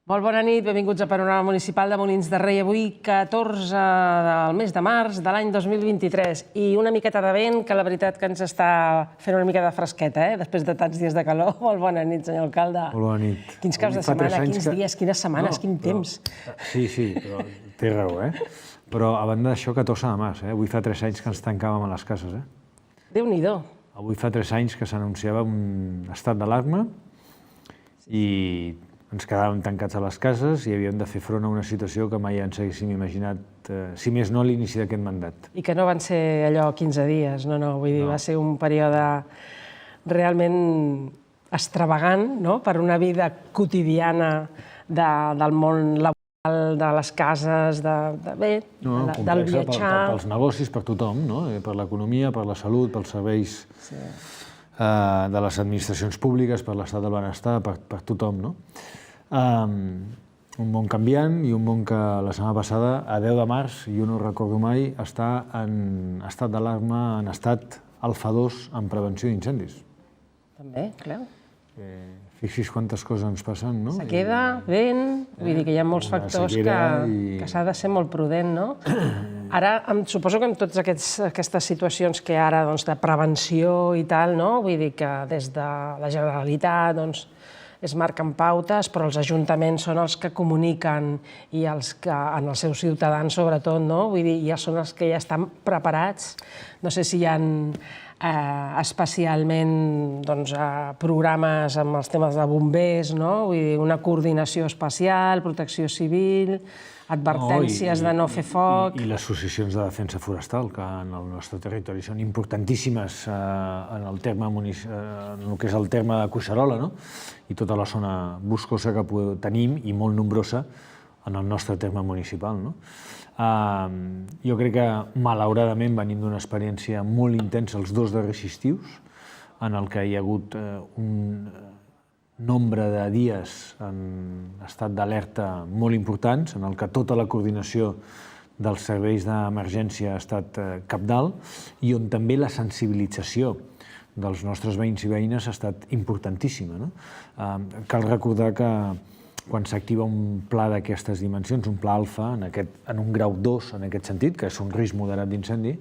Molt bona nit, benvinguts a Panorama Municipal de Molins de Rei. Avui 14 del mes de març de l'any 2023 i una miqueta de vent, que la veritat que ens està fent una mica de fresqueta, després de tants dies de calor. Molt bona nit, senyor alcalde. Molt bona nit. Quins caps de setmana, quins dies, quines setmanes, quin temps. Sí, però té raó, Però a banda d'això, 14 de març, Avui fa 3 anys que ens tancàvem a les cases, Déu-n'hi-do. Avui fa 3 anys que s'anunciava un estat d'alarma i ens quedàvem tancats a les cases i havíem de fer front a una situació que mai ens haguéssim imaginat, si més no, a l'inici d'aquest mandat. I que no van ser allò 15 dies, no, vull dir, va ser un període realment extravagant, no?, per una vida quotidiana del món laboral, de les cases, del viatjar. Pels negocis, per tothom, per l'economia, per la salut, pels serveis de les administracions públiques, per l'estat del benestar, per tothom. Un món canviant i un món que la setmana passada, a 10 de març, jo no ho recordo mai, està en estat d'alarma, en estat alfa 2 en prevenció d'incendis. També, clar. Fixi's quantes coses ens passen, no? Sequera, vent, vull dir que hi ha molts factors que s'ha de ser molt prudent, no? Ara, suposo que amb totes aquestes situacions que ara, de prevenció i tal, vull dir que des de la Generalitat es marquen pautes, però els ajuntaments són els que comuniquen i els als seus ciutadans, sobretot, vull dir, ja són els que ja estan preparats. No sé si hi ha especialment programes amb els temes de bombers, vull dir, una coordinació especial, protecció civil, advertències de no fer foc. I les associacions de defensa forestal, que en el nostre territori són importantíssimes en el que és el terme de Collserola, i tota la zona boscosa que tenim, i molt nombrosa, en el nostre terme municipal. Jo crec que, malauradament, venim d'una experiència molt intensa els 2 darrers estius, en el que hi ha hagut un nombre de dies en estat d'alerta molt importants, en el que tota la coordinació dels serveis d'emergència ha estat cabdal i on també la sensibilització dels nostres veïns i veïnes ha estat importantíssima. Cal recordar que quan s'activa un pla d'aquestes dimensions, un pla alfa, en un grau 2 en aquest sentit, que és un risc moderat d'incendi,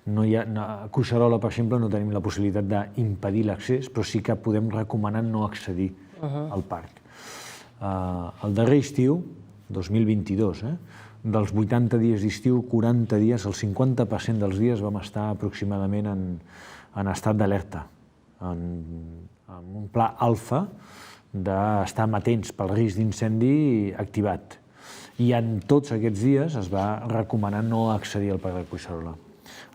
a Collserola, per exemple, no tenim la possibilitat d'impedir l'accés, però sí que podem recomanar no accedir al parc. El darrer estiu, 2022, dels 80 dies d'estiu, 40 dies, el 50% dels dies vam estar aproximadament en estat d'alerta, amb un pla alfa, d'estar amatents pel risc d'incendi activat. I en tots aquests dies es va recomanar no accedir al Parc de Collserola.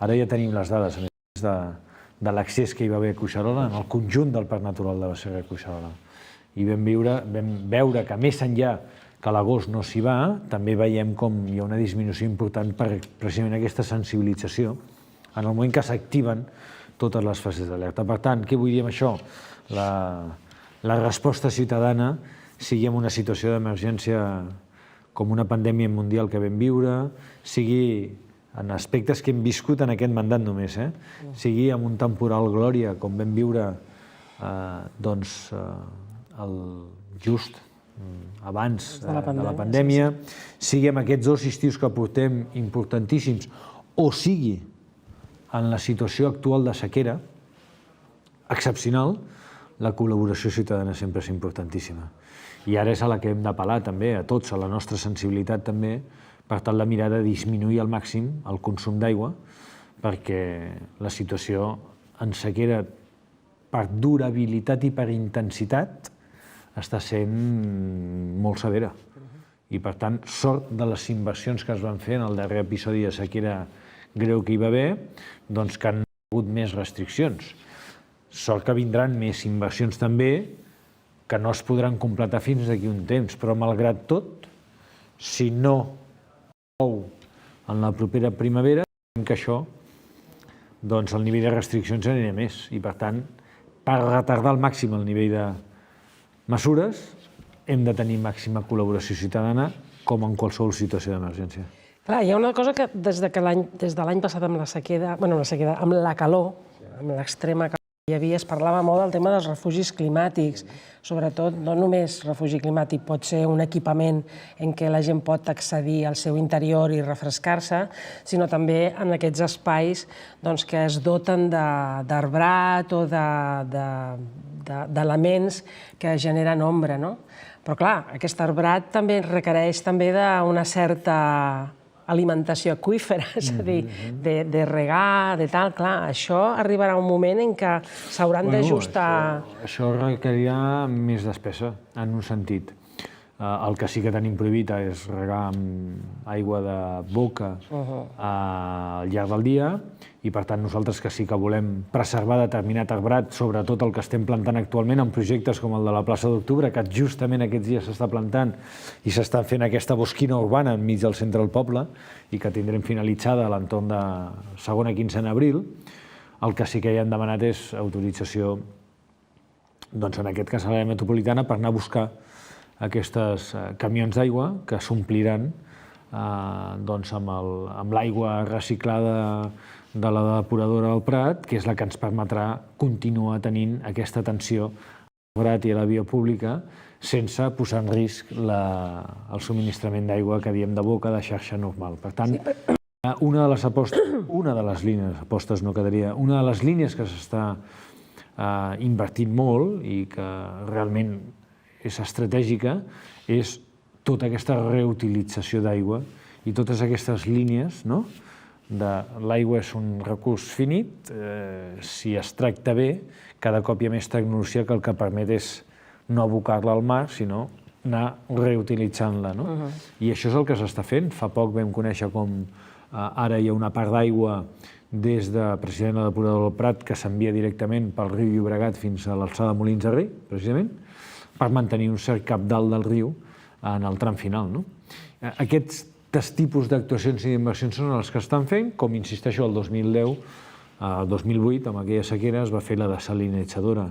Ara ja tenim les dades, a més de l'accés que hi va haver a Collserola, en el conjunt del Parc Natural de la Serra de Collserola. I vam veure que més enllà que a l'agost no s'hi va, també veiem com hi ha una disminució important per precisament aquesta sensibilització en el moment que s'activen totes les fases d'alerta. Per tant, què vull dir amb això? La resposta ciutadana, sigui en una situació d'emergència com una pandèmia mundial que vam viure, sigui en aspectes que hem viscut en aquest mandat només, sigui amb un temporal glòria com vam viure just abans de la pandèmia, sigui amb aquests 2 estius que portem importantíssims, o sigui en la situació actual de sequera excepcional, la col·laboració ciutadana sempre és importantíssima. I ara és a la que hem d'apel·lar també, a tots, a la nostra sensibilitat també, per tal de mirar de disminuir al màxim el consum d'aigua, perquè la situació en sequera, per durabilitat i per intensitat, està sent molt severa. I, per tant, sort de les inversions que es van fer en el darrer episodi de sequera greu que hi va haver, doncs que han hagut més restriccions. Sort que vindran més inversions també, que no es podran completar fins d'aquí un temps, però malgrat tot, si no plou en la propera primavera, que això, doncs el nivell de restriccions anirà més. I per tant, per retardar al màxim el nivell de mesures, hem de tenir màxima col·laboració ciutadana, com en qualsevol situació d'emergència. Clar, hi ha una cosa que des de l'any passat amb la sequera, amb la calor, amb l'extrema calor, Es parlava molt del tema dels refugis climàtics, sobretot no només refugi climàtic pot ser un equipament en què la gent pot accedir al seu interior i refrescar-se, sinó també en aquests espais que es doten d'arbrat o d'elements que generen ombra. Però clar, aquest arbrat també requereix d'una certa alimentació aquífera, és a dir, de regar, de tal, clar, això arribarà un moment en què s'hauran d'ajustar... Això requerirà més despesa, en un sentit. El que sí que tenim prohibit és regar amb aigua de boca al llarg del dia, i per tant nosaltres que sí que volem preservar determinat arbrat, sobretot el que estem plantant actualment en projectes com el de la plaça d'Octubre, que justament aquests dies s'està plantant i s'està fent aquesta bosquina urbana enmig del centre del poble i que tindrem finalitzada a l'entorn de segona quinzena d'abril, el que sí que ja hem demanat és autorització, en aquest cas a l'àrea metropolitana, per anar a buscar aquests camions d'aigua que s'ompliran amb l'aigua reciclada de la depuradora del Prat, que és la que ens permetrà continuar tenint aquesta atenció al Prat i a la via pública sense posar en risc el subministrament d'aigua que diem de boca de xarxa normal. Per tant, una de les apostes no quedaria, una de les línies que s'està invertint molt i que realment és estratègica és tota aquesta reutilització d'aigua i totes aquestes línies, l'aigua és un recurs finit, si es tracta bé, cada cop hi ha més tecnologia que el que permet és no abocar-la al mar, sinó anar reutilitzant-la. I això és el que s'està fent. Fa poc vam conèixer com ara hi ha una part d'aigua des de precisament la depuradora del Prat que s'envia directament pel riu Llobregat fins a l'alçada de Molins de Rei, precisament, per mantenir un cert cabdal del riu en el tram final. Aquests tipus d'actuacions i d'inversions són els que estan fent, com insisteixo, el 2010, el 2008, amb aquella sequera, es va fer la desalinitzadora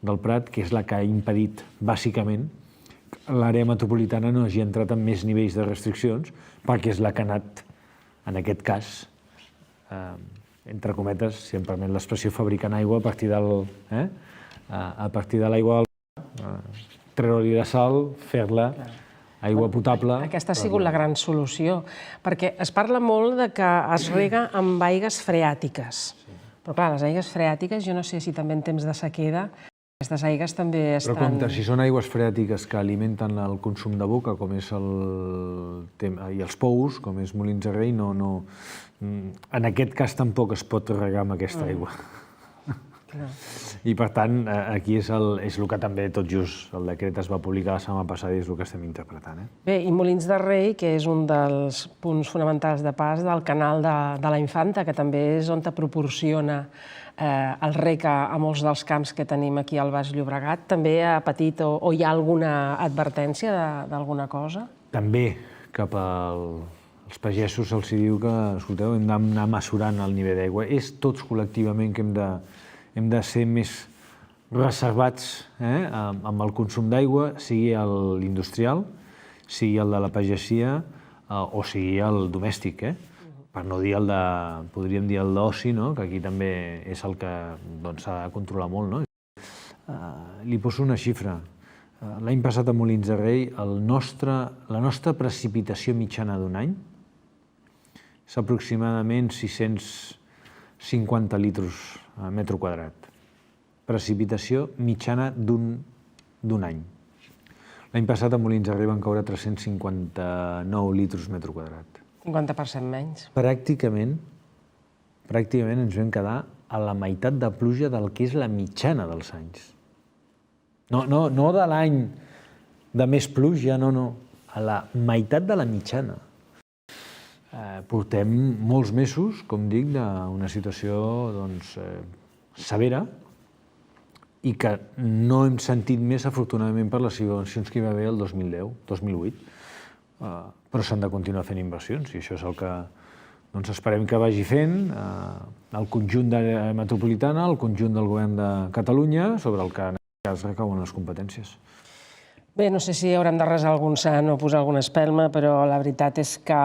del Prat, que és la que ha impedit, bàsicament, que l'àrea metropolitana no hagi entrat en més nivells de restriccions, perquè és la que ha anat, en aquest cas, entre cometes, si em permet l'expressió, fabricant aigua a partir de l'aigua del Prat, treure-li de sal, fer-la aigua potable... Aquesta ha sigut la gran solució, perquè es parla molt de que es rega amb aigues freàtiques. Però clar, les aigues freàtiques, jo no sé si també en temps de sequera, aquestes aigues també estan... Però compte, si són aigües freàtiques que alimenten el consum de boca, com és i els pous, com és Molins de Rei, en aquest cas tampoc es pot regar amb aquesta aigua. I per tant, aquí és el que també tot just el decret es va publicar la setmana passada i és el que estem interpretant. Bé, i Molins de Rei, que és un dels punts fonamentals de pas del canal de la Infanta, que també és on te proporciona el rec a molts dels camps que tenim aquí al Baix Llobregat, també ha patit o hi ha alguna advertència d'alguna cosa? També cap als pagesos se'ls diu que, escolteu, hem d'anar mesurant el nivell d'aigua. És tots col·lectivament que hem de ser més reservats amb el consum d'aigua, sigui l'industrial, sigui el de la pagesia o sigui el domèstic, per no dir podríem dir el d'oci, que aquí també és el que s'ha de controlar molt. Li poso una xifra. L'any passat a Molins de Rei, la nostra precipitació mitjana d'un any és aproximadament 650 litres a metre quadrat. Precipitació mitjana d'un any. L'any passat a Molins de Rei van caure 359 litres metre quadrat. 50% menys. Pràcticament ens vam quedar a la meitat de pluja del que és la mitjana dels anys. No de l'any de més pluja, no. A la meitat de la mitjana. Portem molts mesos, com dic, d'una situació severa i que no hem sentit més, afortunadament, per les inversions que hi va haver el 2010, 2008. Però s'han de continuar fent inversions i això és el que esperem que vagi fent el conjunt de l'àrea metropolitana, el conjunt del govern de Catalunya, sobre el que en aquest cas recauen les competències. Bé, no sé si haurem de resar algun sant o posar alguna espelma, però la veritat és que,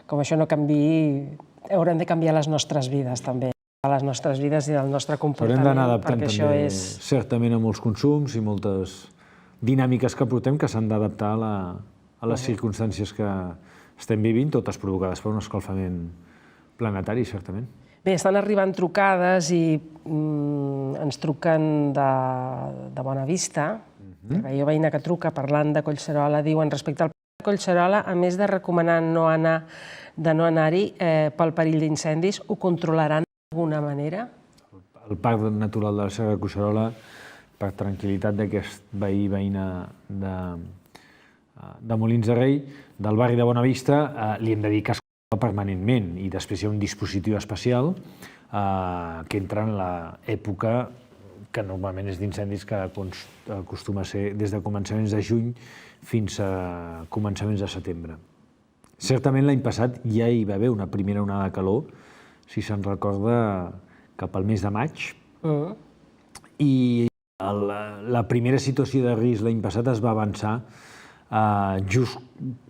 com això no canviï, haurem de canviar les nostres vides, també. de les nostres vides i del nostre Haurem comportament. d'anar adaptant perquè això també, és... certament, a molts consums i moltes dinàmiques que portem que s'han d'adaptar a les circumstàncies que estem vivint, totes provocades per un escalfament planetari, certament. Bé, estan arribant trucades i ens truquen de Bonavista. La veïna que truca parlant de Collserola diuen respecte al parc de Collserola, a més de recomanar no anar-hi pel perill d'incendis, ho controlaran d'alguna manera? El Parc Natural de la Serra de Collserola, per tranquil·litat d'aquest veïna de Molins de Rei, del barri de Bonavista, li hem de dir que es controla permanentment i després hi ha un dispositiu especial que entra en l'època que normalment és d'incendis, que acostuma a ser des de començaments de juny fins a començaments de setembre. Certament l'any passat ja hi va haver una primera onada de calor, si se'n recorda, cap al mes de maig, i la primera situació de risc l'any passat es va avançar just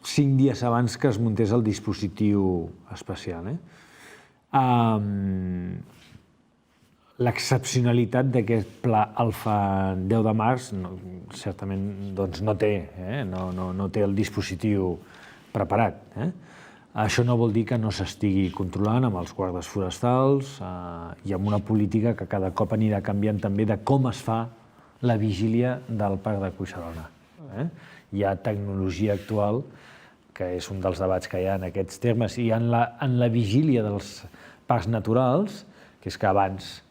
5 dies abans que es muntés el dispositiu especial. L'excepcionalitat d'aquest pla Alfa 10 de març certament no té el dispositiu preparat. Això no vol dir que no s'estigui controlant amb els guardes forestals i amb una política que cada cop anirà canviant també de com es fa la vigília del Parc de Collserola. Hi ha tecnologia actual, que és un dels debats que hi ha en aquests termes, i en la vigília dels parcs naturals, que és que abans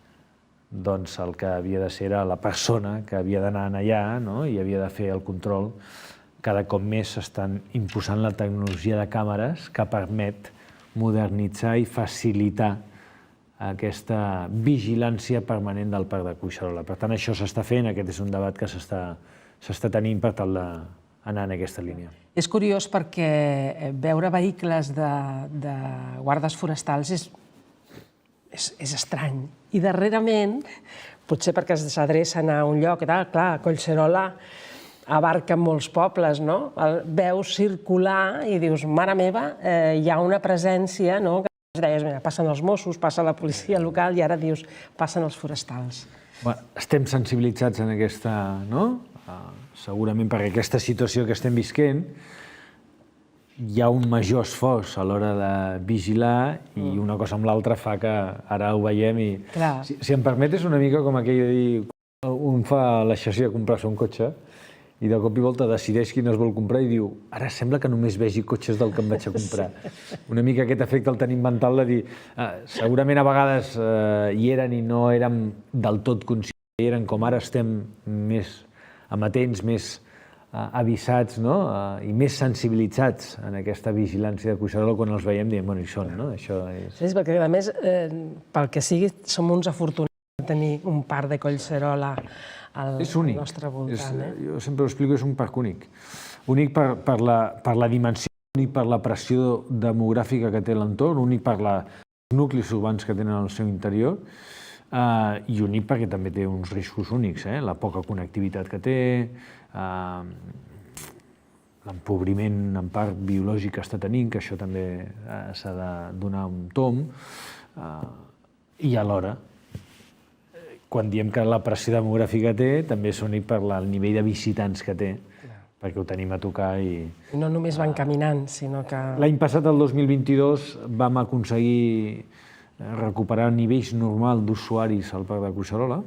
el que havia de ser era la persona que havia d'anar allà i havia de fer el control. Cada cop més s'estan imposant la tecnologia de càmeres que permet modernitzar i facilitar aquesta vigilància permanent del Parc de Collserola. Per tant, això s'està fent, aquest és un debat que s'està tenint per tal d'anar en aquesta línia. És curiós perquè veure vehicles de guardes forestals és estrany. I darrerament, potser perquè s'adrecen a un lloc, clar, Collserola abarca molts pobles, no? Veus circular i dius, mare meva, hi ha una presència, no? Que deies, mira, passen els Mossos, passa la policia local, i ara dius, passen els forestals. Estem sensibilitzats en aquesta, segurament per aquesta situació que estem visquent, hi ha un major esforç a l'hora de vigilar i una cosa amb l'altra fa que ara ho veiem i... Si em permet, és una mica com aquell de dir, un fa l'exercici de comprar-se un cotxe i de cop i volta decideix quin es vol comprar i diu, ara sembla que només vegi cotxes del que em vaig a comprar. Una mica aquest efecte el tenim mental de dir, segurament a vegades hi eren i no érem del tot conscients, hi eren com ara estem més amatents, més avisats i més sensibilitzats en aquesta vigilància de Collserola quan els veiem diem, bueno, hi són, no? Sí, perquè a més, pel que sigui, som uns afortunats de tenir un parc de Collserola al nostre voltant. Jo sempre ho explico, és un parc únic. Únic per la dimensió, únic per la pressió demogràfica que té l'entorn, únic per els nuclis urbans que tenen al seu interior i únic perquè també té uns riscos únics, la poca connectivitat que té, l'empobriment en part biològic que està tenint, que això també s'ha de donar un tomb, i alhora, quan diem que la pressió demogràfica té, també és únic per el nivell de visitants que té, perquè ho tenim a tocar i... No només van caminant, sinó que... L'any passat, el 2022, vam aconseguir recuperar nivells normal d'usuaris al Parc de Collserola,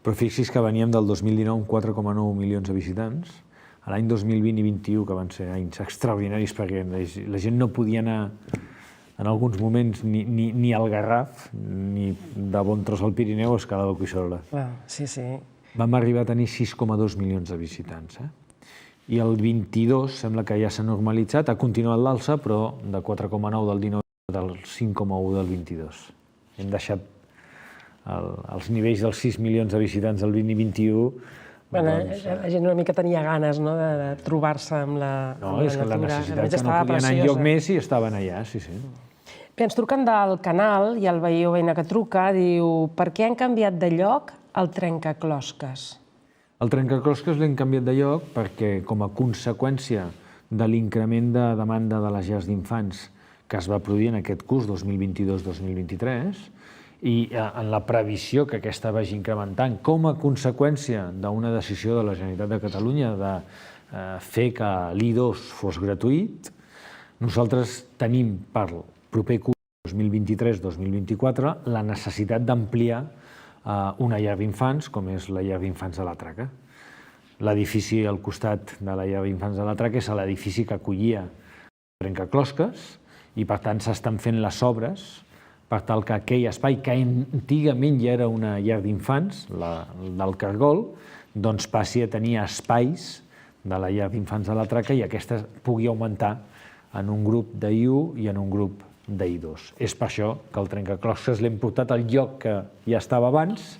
però fixi's que veníem del 2019 amb 4,9 milions de visitants. L'any 2020 i 2021, que van ser anys extraordinaris perquè la gent no podia anar en alguns moments ni al Garraf, ni de bon tros al Pirineu o escalada a Collserola. Sí. Vam arribar a tenir 6,2 milions de visitants. I el 22 sembla que ja s'ha normalitzat, ha continuat l'alça, però de 4,9 del 19 del 5,1 del 22. Hem deixat els nivells dels 6 milions de visitants del 20 i 21. La gent una mica tenia ganes de trobar-se amb la natura. No, és que la necessitat que no podien anar enlloc més i estaven allà, sí. Bé, ens truquen del canal i el veí o veïna que truca diu per què han canviat de lloc el trencaclosques? El trencaclosques l'hem canviat de lloc perquè com a conseqüència de l'increment de demanda de les llars d'infants que es va produir en aquest curs 2022-2023 i en la previsió que aquesta vagi incrementant com a conseqüència d'una decisió de la Generalitat de Catalunya de fer que l'I2 fos gratuït, nosaltres tenim per proper curs 2023-2024 la necessitat d'ampliar una llar d'infants com és la llar d'infants de la Traca. L'edifici al costat de la llar d'infants de la Traca és l'edifici que acollia Trencaclosques i per tant s'estan fent les obres per tal que aquell espai, que antigament ja era una llar d'infants, del Cargol, doncs passi a tenir espais de la llar d'infants de la Traca i aquesta pugui augmentar en un grup d'I1 i en un grup d'I2. És per això que el Trencaclosques l'hem portat al lloc que ja estava abans.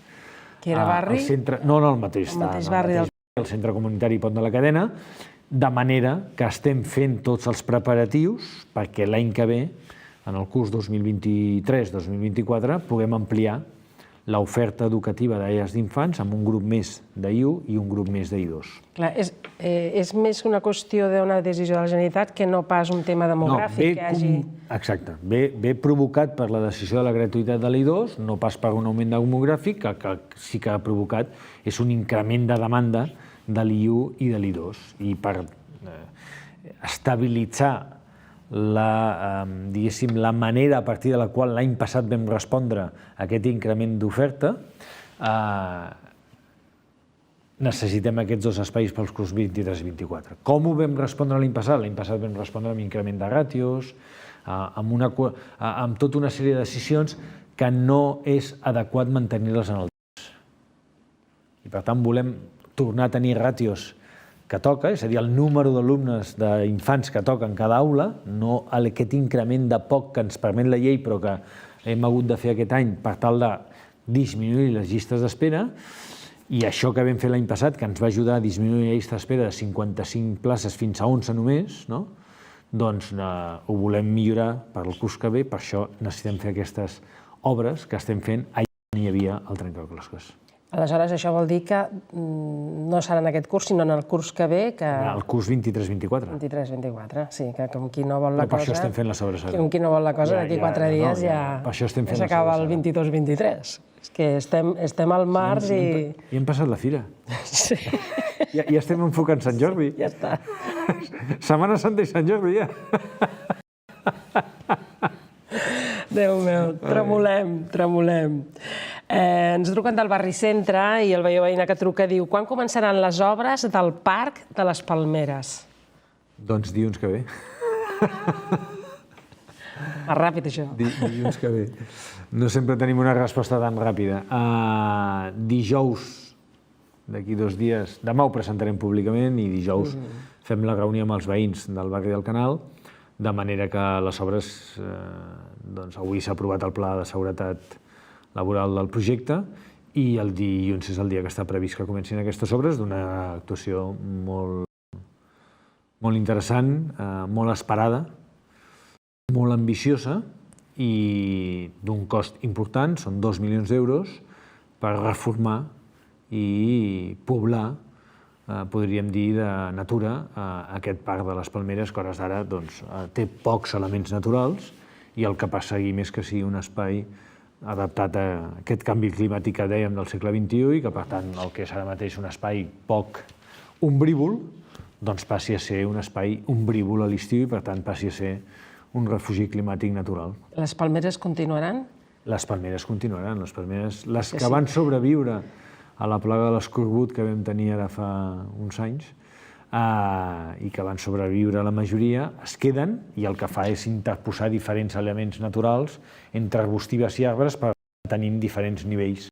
Que era barri? No, al mateix barri del... el Centre Comunitari Pont de la Cadena, de manera que estem fent tots els preparatius perquè l'any que ve, en el curs 2023-2024, puguem ampliar l'oferta educativa de llars d'infants amb un grup més d'I1 i un grup més d'I2. Clar, és més una qüestió d'una decisió de la Generalitat que no pas un tema demogràfic que hagi... Exacte. Ve provocat per la decisió de la gratuïtat de l'I2, no pas per un augment demogràfic, que sí que ha provocat és un increment de demanda de l'I1 i de l'I2. I per estabilitzar la manera a partir de la qual l'any passat vam respondre a aquest increment d'oferta, necessitem aquests dos espais pels curs 23-24. Com ho vam respondre l'any passat? L'any passat vam respondre amb increment de ràtios, amb tota una sèrie de decisions que no és adequat mantenir-les en el temps. I per tant volem tornar a tenir ràtios que toca, és a dir, el número d'alumnes d'infants que toca en cada aula, no aquest increment de poc que ens permet la llei però que hem hagut de fer aquest any per tal de disminuir les llistes d'espera, i això que vam fer l'any passat, que ens va ajudar a disminuir la llista d'espera de 55 places fins a 11 només, doncs ho volem millorar per al curs que ve, per això necessitem fer aquestes obres que estem fent allà on hi havia el Trencaclosques. Aleshores, això vol dir que no serà en aquest curs, sinó en el curs que ve... El curs 23-24. 23-24, sí, que com qui no vol la cosa... Per això estem fent les obres ara. Com qui no vol la cosa, d'aquí 4 dies ja s'acaba el 22-23. És que estem al març i... I hem passat la fira. Sí. Ja estem enfocant Sant Jordi. Ja està. Setmana Santa i Sant Jordi, ja. Déu meu, tremolem. Ens truquen del barri centre i el veïó veïna que truca diu: quan començaran les obres del Parc de les Palmeres? Doncs dilluns que ve. Ràpid, això. Dilluns que ve. No sempre tenim una resposta tan ràpida. Dijous, d'aquí 2 dies, demà ho presentarem públicament i dijous fem la reunió amb els veïns del barri del Canal, de manera que les obres, avui s'ha aprovat el pla de seguretat laboral del projecte i el dilluns és el dia que està previst que comencin aquestes obres, d'una actuació molt interessant, molt esperada, molt ambiciosa i d'un cost important, són 2 milions d'euros, per reformar i poblar, podríem dir, de natura aquest parc de les Palmeres, que a hores d'ara té pocs elements naturals i el que perseguim és que sigui un espai adaptat a aquest canvi climàtic que dèiem del segle XXI i que, per tant, el que és ara mateix un espai poc ombrívol, doncs passi a ser un espai ombrívol a l'estiu i, per tant, passi a ser un refugi climàtic natural. Les palmeres continuaran? Les palmeres continuaran. Les que van sobreviure a la plaga de l'escorbut que vam tenir ara fa uns anys i que van sobreviure la majoria, es queden i el que fa és interposar diferents elements naturals entre arbustives i arbres per tenir diferents nivells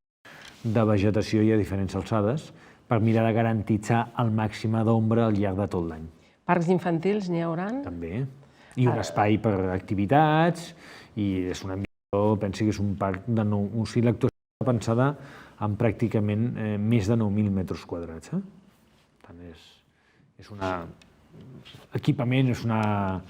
de vegetació i a diferents alçades per mirar de garantitzar el màxim d'ombra al llarg de tot l'any. Parcs infantils n'hi haurà? També. I un espai per activitats i és una millor, pensi que és un parc de o sigui, l'actuació pensada en pràcticament més de 9.000 metres quadrats. Per tant, és un equipament, és una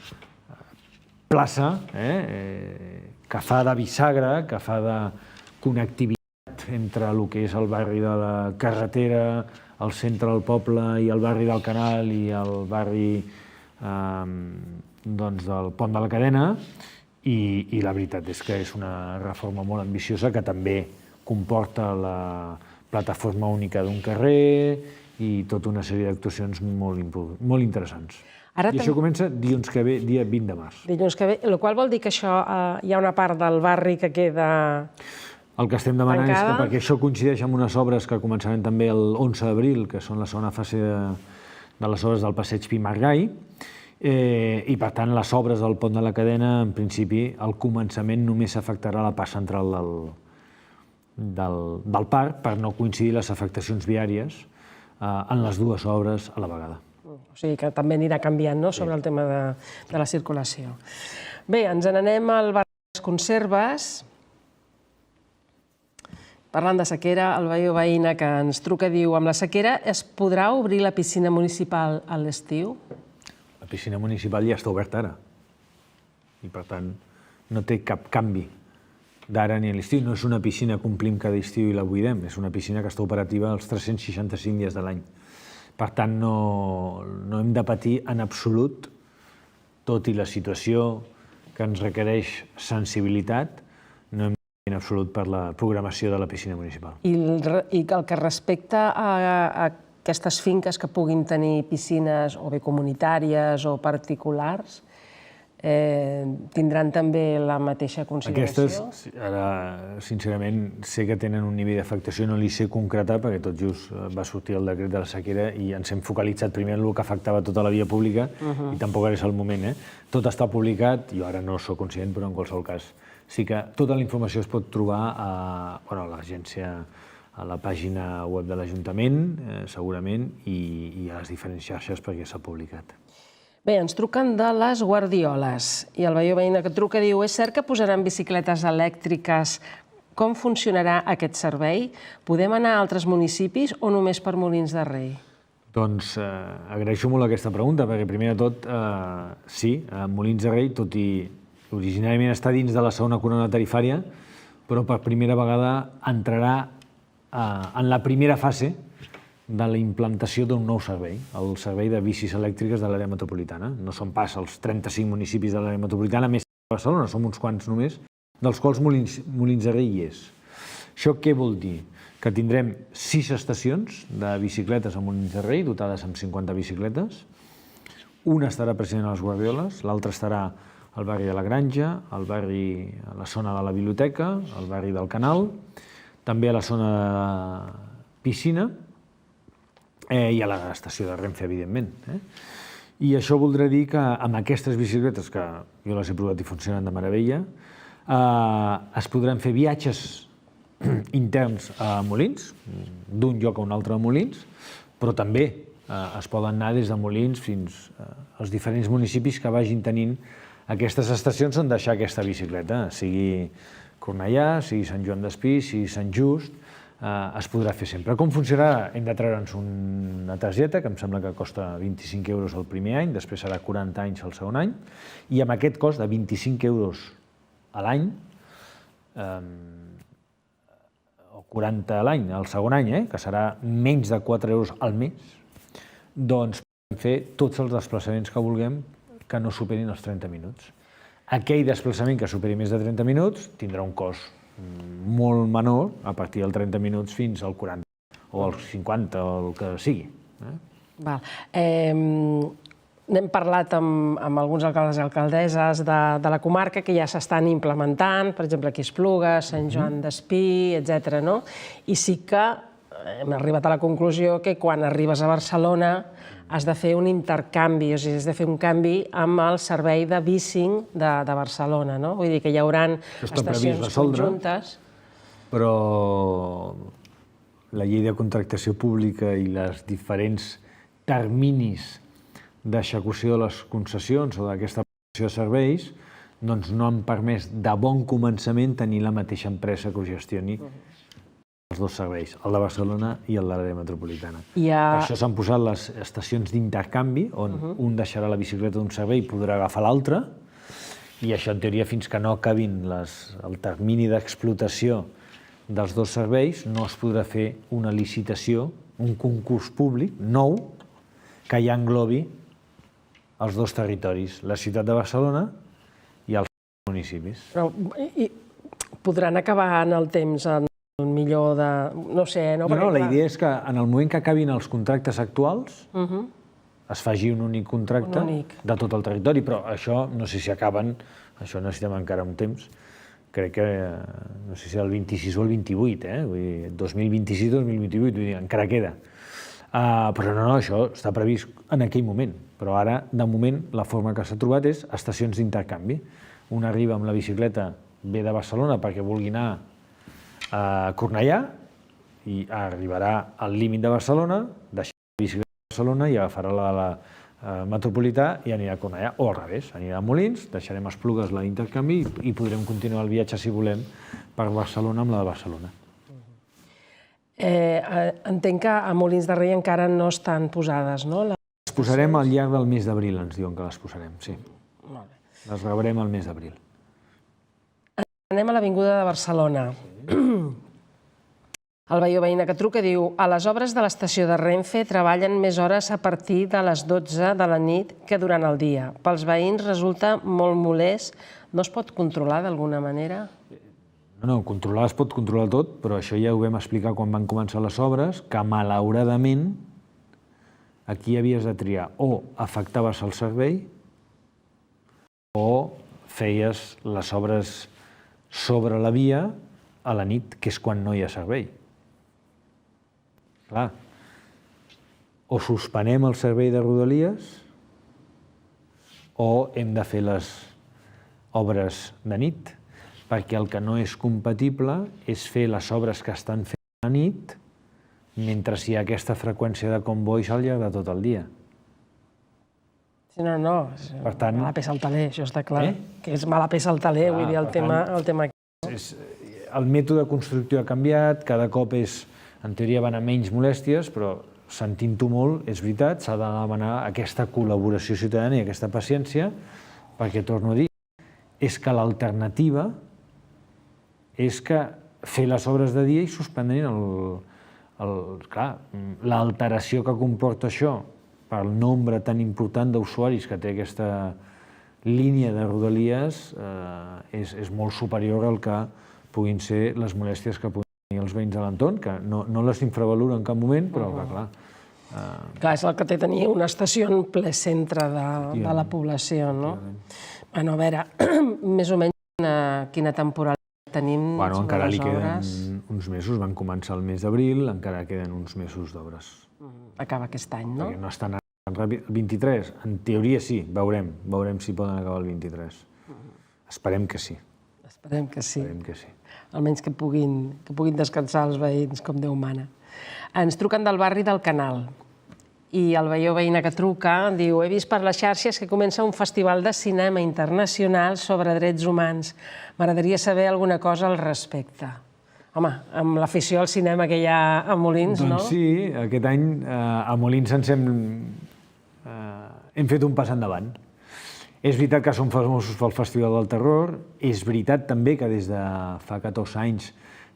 plaça que fa de bisagra, que fa de connectivitat entre el que és el barri de la carretera, el centre del poble i el barri del Canal i el barri del Pont de la Cadena i la veritat és que és una reforma molt ambiciosa que també comporta la plataforma única d'un carrer i tota una sèrie d'actuacions molt interessants. I això comença dilluns que ve, dia 20 de març. Dilluns que ve, el qual vol dir que això hi ha una part del barri que queda El que estem demanant és que, perquè això coincideix amb unes obres que començaran també el 11 d'abril, que són la segona fase de les obres del passeig Pi Margall, i per tant les obres del pont de la Cadena, en principi, al començament només s'afectarà la part central del parc per no coincidir les afectacions viàries en les dues obres a la vegada. O sigui que també anirà canviant sobre el tema de la circulació. Bé, ens n'anem al barri de les Conserves. Parlant de sequera, el veí o veïna que ens truca diu: amb la sequera es podrà obrir la piscina municipal a l'estiu? La piscina municipal ja està oberta ara i, per tant, no té cap canvi d'ara ni a l'estiu. No és una piscina que omplim cada estiu i la buidem, és una piscina que està operativa els 365 dies de l'any. Per tant, no hem de patir en absolut, tot i la situació que ens requereix sensibilitat, no hem de patir en absolut per la programació de la piscina municipal. I el que respecta a aquestes finques que puguin tenir piscines o bé comunitàries o particulars, tindran també la mateixa consideració? Aquestes, ara, sincerament, sé que tenen un nivell d'afectació, no li sé concretar, perquè tot just va sortir el decret de la sequera i ens hem focalitzat primer en el que afectava tota la via pública i tampoc ara és el moment. Tot està publicat, jo ara no soc conscient, però en qualsevol cas sí que tota la informació es pot trobar a l'agència, a la pàgina web de l'Ajuntament, segurament, i a les diferents xarxes perquè s'ha publicat. Bé, ens truquen de les Guardioles i el veí o veïna que truca diu: és cert que posaran bicicletes elèctriques? Com funcionarà aquest servei? Podem anar a altres municipis o només per Molins de Rei? Doncs agraeixo molt aquesta pregunta, perquè primer de tot, sí, Molins de Rei, tot i originàriament està dins de la segona corona tarifària, però per primera vegada entrarà en la primera fase de la implantació d'un nou servei, el servei de bicis elèctriques de l'àrea metropolitana. No són pas els 35 municipis de l'àrea metropolitana, més que Barcelona, som uns quants només, dels quals Molins de Rei hi és. Això què vol dir? Que tindrem 6 estacions de bicicletes a Molins de Rei, dotades amb 50 bicicletes. Una estarà precisament a les Guardioles, l'altra estarà al barri de la Granja, a la zona de la biblioteca, al barri del Canal, també a la zona de piscina, i a l'estació de Renfe, evidentment. I això voldrà dir que amb aquestes bicicletes, que jo les he provat i funcionen de meravella, es podran fer viatges interns a Molins, d'un lloc a un altre a Molins, però també es poden anar des de Molins fins als diferents municipis que vagin tenint aquestes estacions on deixar aquesta bicicleta, sigui Cornellà, sigui Sant Joan d'Espí, sigui Sant Just, es podrà fer sempre. Com funcionarà? Hem de treure'ns una targeta, que em sembla que costa 25 euros el primer any, després serà 40 anys el segon any, i amb aquest cost de 25 euros a l'any, o 40 a l'any, el segon any, que serà menys de 4 euros al mes, doncs podem fer tots els desplaçaments que vulguem que no superin els 30 minuts. Aquell desplaçament que superi més de 30 minuts tindrà un cost molt menor a partir dels 30 minuts fins al 40 o als 50 o el que sigui. N'hem parlat amb alguns alcaldes i alcaldesses de la comarca que ja s'estan implementant, per exemple, aquí a Esplugues, Sant Joan d'Espí, etc. I sí que hem arribat a la conclusió que quan arribes a Barcelona has de fer un intercanvi, o sigui, has de fer un canvi amb el servei de bicing de Barcelona. Vull dir que hi haurà estacions conjuntes. Però la llei de contractació pública i els diferents terminis d'execució de les concessions o d'aquesta prestació de serveis doncs no han permès de bon començament tenir la mateixa empresa que ho gestioni els dos serveis, el de Barcelona i el de l'àrea metropolitana. Per això s'han posat les estacions d'intercanvi, on un deixarà la bicicleta d'un servei i podrà agafar l'altre, i això, en teoria, fins que no acabin el termini d'explotació dels dos serveis, no es podrà fer una licitació, un concurs públic nou, que ja englobi els dos territoris, la ciutat de Barcelona i el municipis. Però podran acabar en el temps en el millor de... No sé, no? No, la idea és que en el moment que acabin els contractes actuals es faci un únic contracte de tot el territori, però això no sé si acaben, això necessitem encara un temps, crec que no sé si el 26 o el 28, vull dir, 2026-2028, vull dir, encara queda. Però no, això està previst en aquell moment, però ara, de moment, la forma que s'ha trobat és estacions d'intercanvi. Un arriba amb la bicicleta, ve de Barcelona perquè vulgui anar a Cornellà i arribarà al límit de Barcelona, deixarà la bicicleta a Barcelona i agafarà la metropolità i anirà a Cornellà, o al revés, anirà a Molins, deixarem Esplugues la d'intercanvi i podrem continuar el viatge, si volem, per Barcelona amb la de Barcelona. Entenc que a Molins de Rei encara no estan posades, no? Les posarem al llarg del mes d'abril, ens diuen que les posarem, sí. Les rebrem al mes d'abril. Anem a l'Avinguda de Barcelona. El veïó veïna que truca diu: a les obres de l'estació de Renfe treballen més hores a partir de les 12 de la nit que durant el dia. Pels veïns resulta molt molest. No es pot controlar d'alguna manera? No, controlar es pot controlar tot, però això ja ho vam explicar quan van començar les obres, que malauradament aquí havies de triar o afectaves el servei o feies les obres sobre la via a la nit, que és quan no hi ha servei. Clar, o suspenem el servei de Rodalies o hem de fer les obres de nit, perquè el que no és compatible és fer les obres que estan fent a la nit mentre hi ha aquesta freqüència de convois al llarg de tot el dia. Sí, no, mala peça al taler, això està clar. Que és mala peça al taler, vull dir, el tema... El mètode constructiu ha canviat, cada cop és, en teoria van a menys molèsties, però sentint-ho molt, és veritat, s'ha de demanar aquesta col·laboració ciutadana i aquesta paciència, perquè, torno a dir, és que l'alternativa és que fer les obres de dia i suspendre l'alteració que comporta això pel nombre tan important d'usuaris que té aquesta línia de Rodalies és molt superior al que puguin ser les molèsties que puguin tenir els veïns de l'entorn, que no les infravaloro en cap moment, però que, clar... Clar, és el que té tenir una estació en ple centre de la població, no? Bueno, a veure, més o menys quina temporalitat tenim sobre les obres? Encara li queden uns mesos, van començar el mes d'abril, encara queden uns mesos d'obres. Acaba aquest any, no? Perquè no estan anant ràpid. El 23, en teoria sí, veurem si poden acabar el 23. Esperem que sí. Esperem que sí. Esperem que sí. Almenys que puguin descansar els veïns, com Déu mana. Ens truquen del barri del Canal. I el veïó veïna que truca diu: he vist per les xarxes que comença un festival de cinema internacional sobre drets humans. M'agradaria saber alguna cosa al respecte. Home, amb l'afició al cinema que hi ha a Molins, no? Doncs sí, aquest any a Molins hem fet un pas endavant. És veritat que som famosos pel Festival del Terror, és veritat també que des de fa 14 anys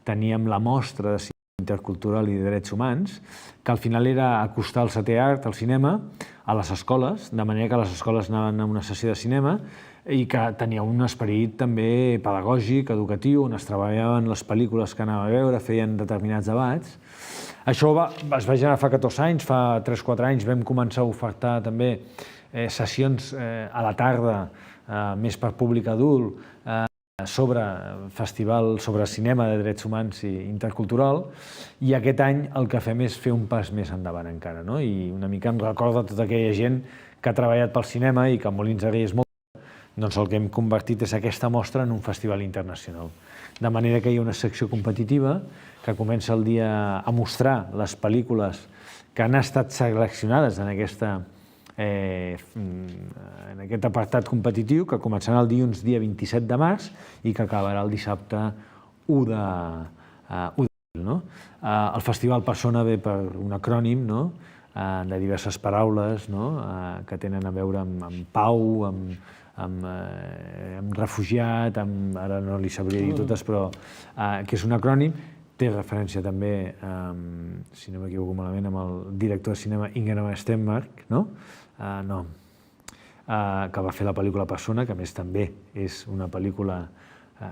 teníem la mostra de cinema intercultural i de drets humans, que al final era acostar el setè art, el cinema, a les escoles, de manera que les escoles anaven a una sessió de cinema i que tenia un esperit també pedagògic, educatiu, on es treballaven les pel·lícules que anàvem a veure, feien determinats debats. Això es va generar fa 14 anys, fa 3-4 anys vam començar a ofertar també sessions a la tarda, més per públic adult, sobre festival, sobre cinema de drets humans i intercultural, i aquest any el que fem és fer un pas més endavant encara, no? I una mica em recorda tota aquella gent que ha treballat pel cinema i que a Molins de Rei és molt, doncs el que hem convertit és aquesta mostra en un festival internacional. De manera que hi ha una secció competitiva que comença el dia a mostrar les pel·lícules que han estat seleccionades en aquest apartat competitiu, que començarà el dilluns dia 27 de març i que acabarà el dissabte 1 d'abril. El festival per sona ve per un acrònim de diverses paraules que tenen a veure amb pau, amb refugiat, ara no li sabria dir totes, però que és un acrònim. Té referència també, si no m'equivoco malament, amb el director de cinema Ingmar Stenmark, que va fer la pel·lícula Persona, que a més també és una pel·lícula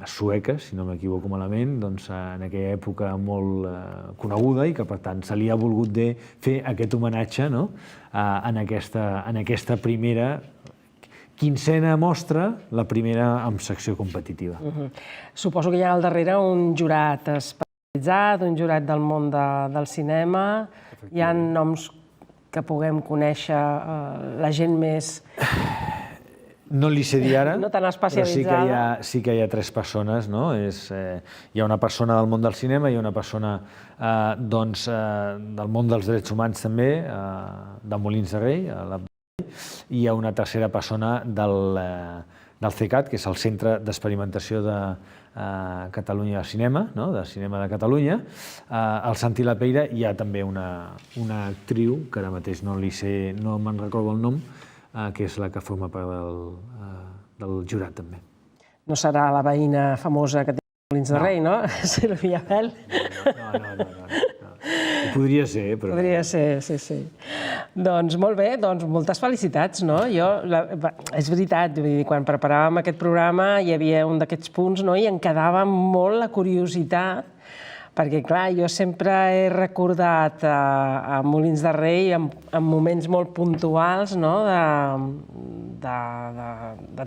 sueca, si no m'equivoco malament, doncs en aquella època molt coneguda i que per tant se li ha volgut fer aquest homenatge en aquesta primera quincena mostra, la primera amb secció competitiva. Suposo que hi ha al darrere un jurat especialitzat, un jurat del món del cinema. Hi ha noms que puguem conèixer, la gent més... No li sé dir ara, no tan però especialitzada. sí que hi ha 3 persones. Hi ha una persona del món del cinema, hi ha una persona del món dels drets humans també, de Molins de Rei, i hi ha una tercera persona del CECAT, que és el Centre d'Experimentació de Catalunya de Cinema, de Cinema de Catalunya. Al Santi Lapeira hi ha també una actriu, que ara mateix no me'n recordo el nom, que és la que forma part del jurat també. No serà la veïna famosa que té Molins de Rei, no? Sílvia Bel. No. Podria ser, però... Podria ser, sí. Doncs molt bé, moltes felicitats, no? És veritat, quan preparàvem aquest programa hi havia un d'aquests punts i em quedava molt la curiositat, perquè, clar, jo sempre he recordat a Molins de Rei en moments molt puntuals de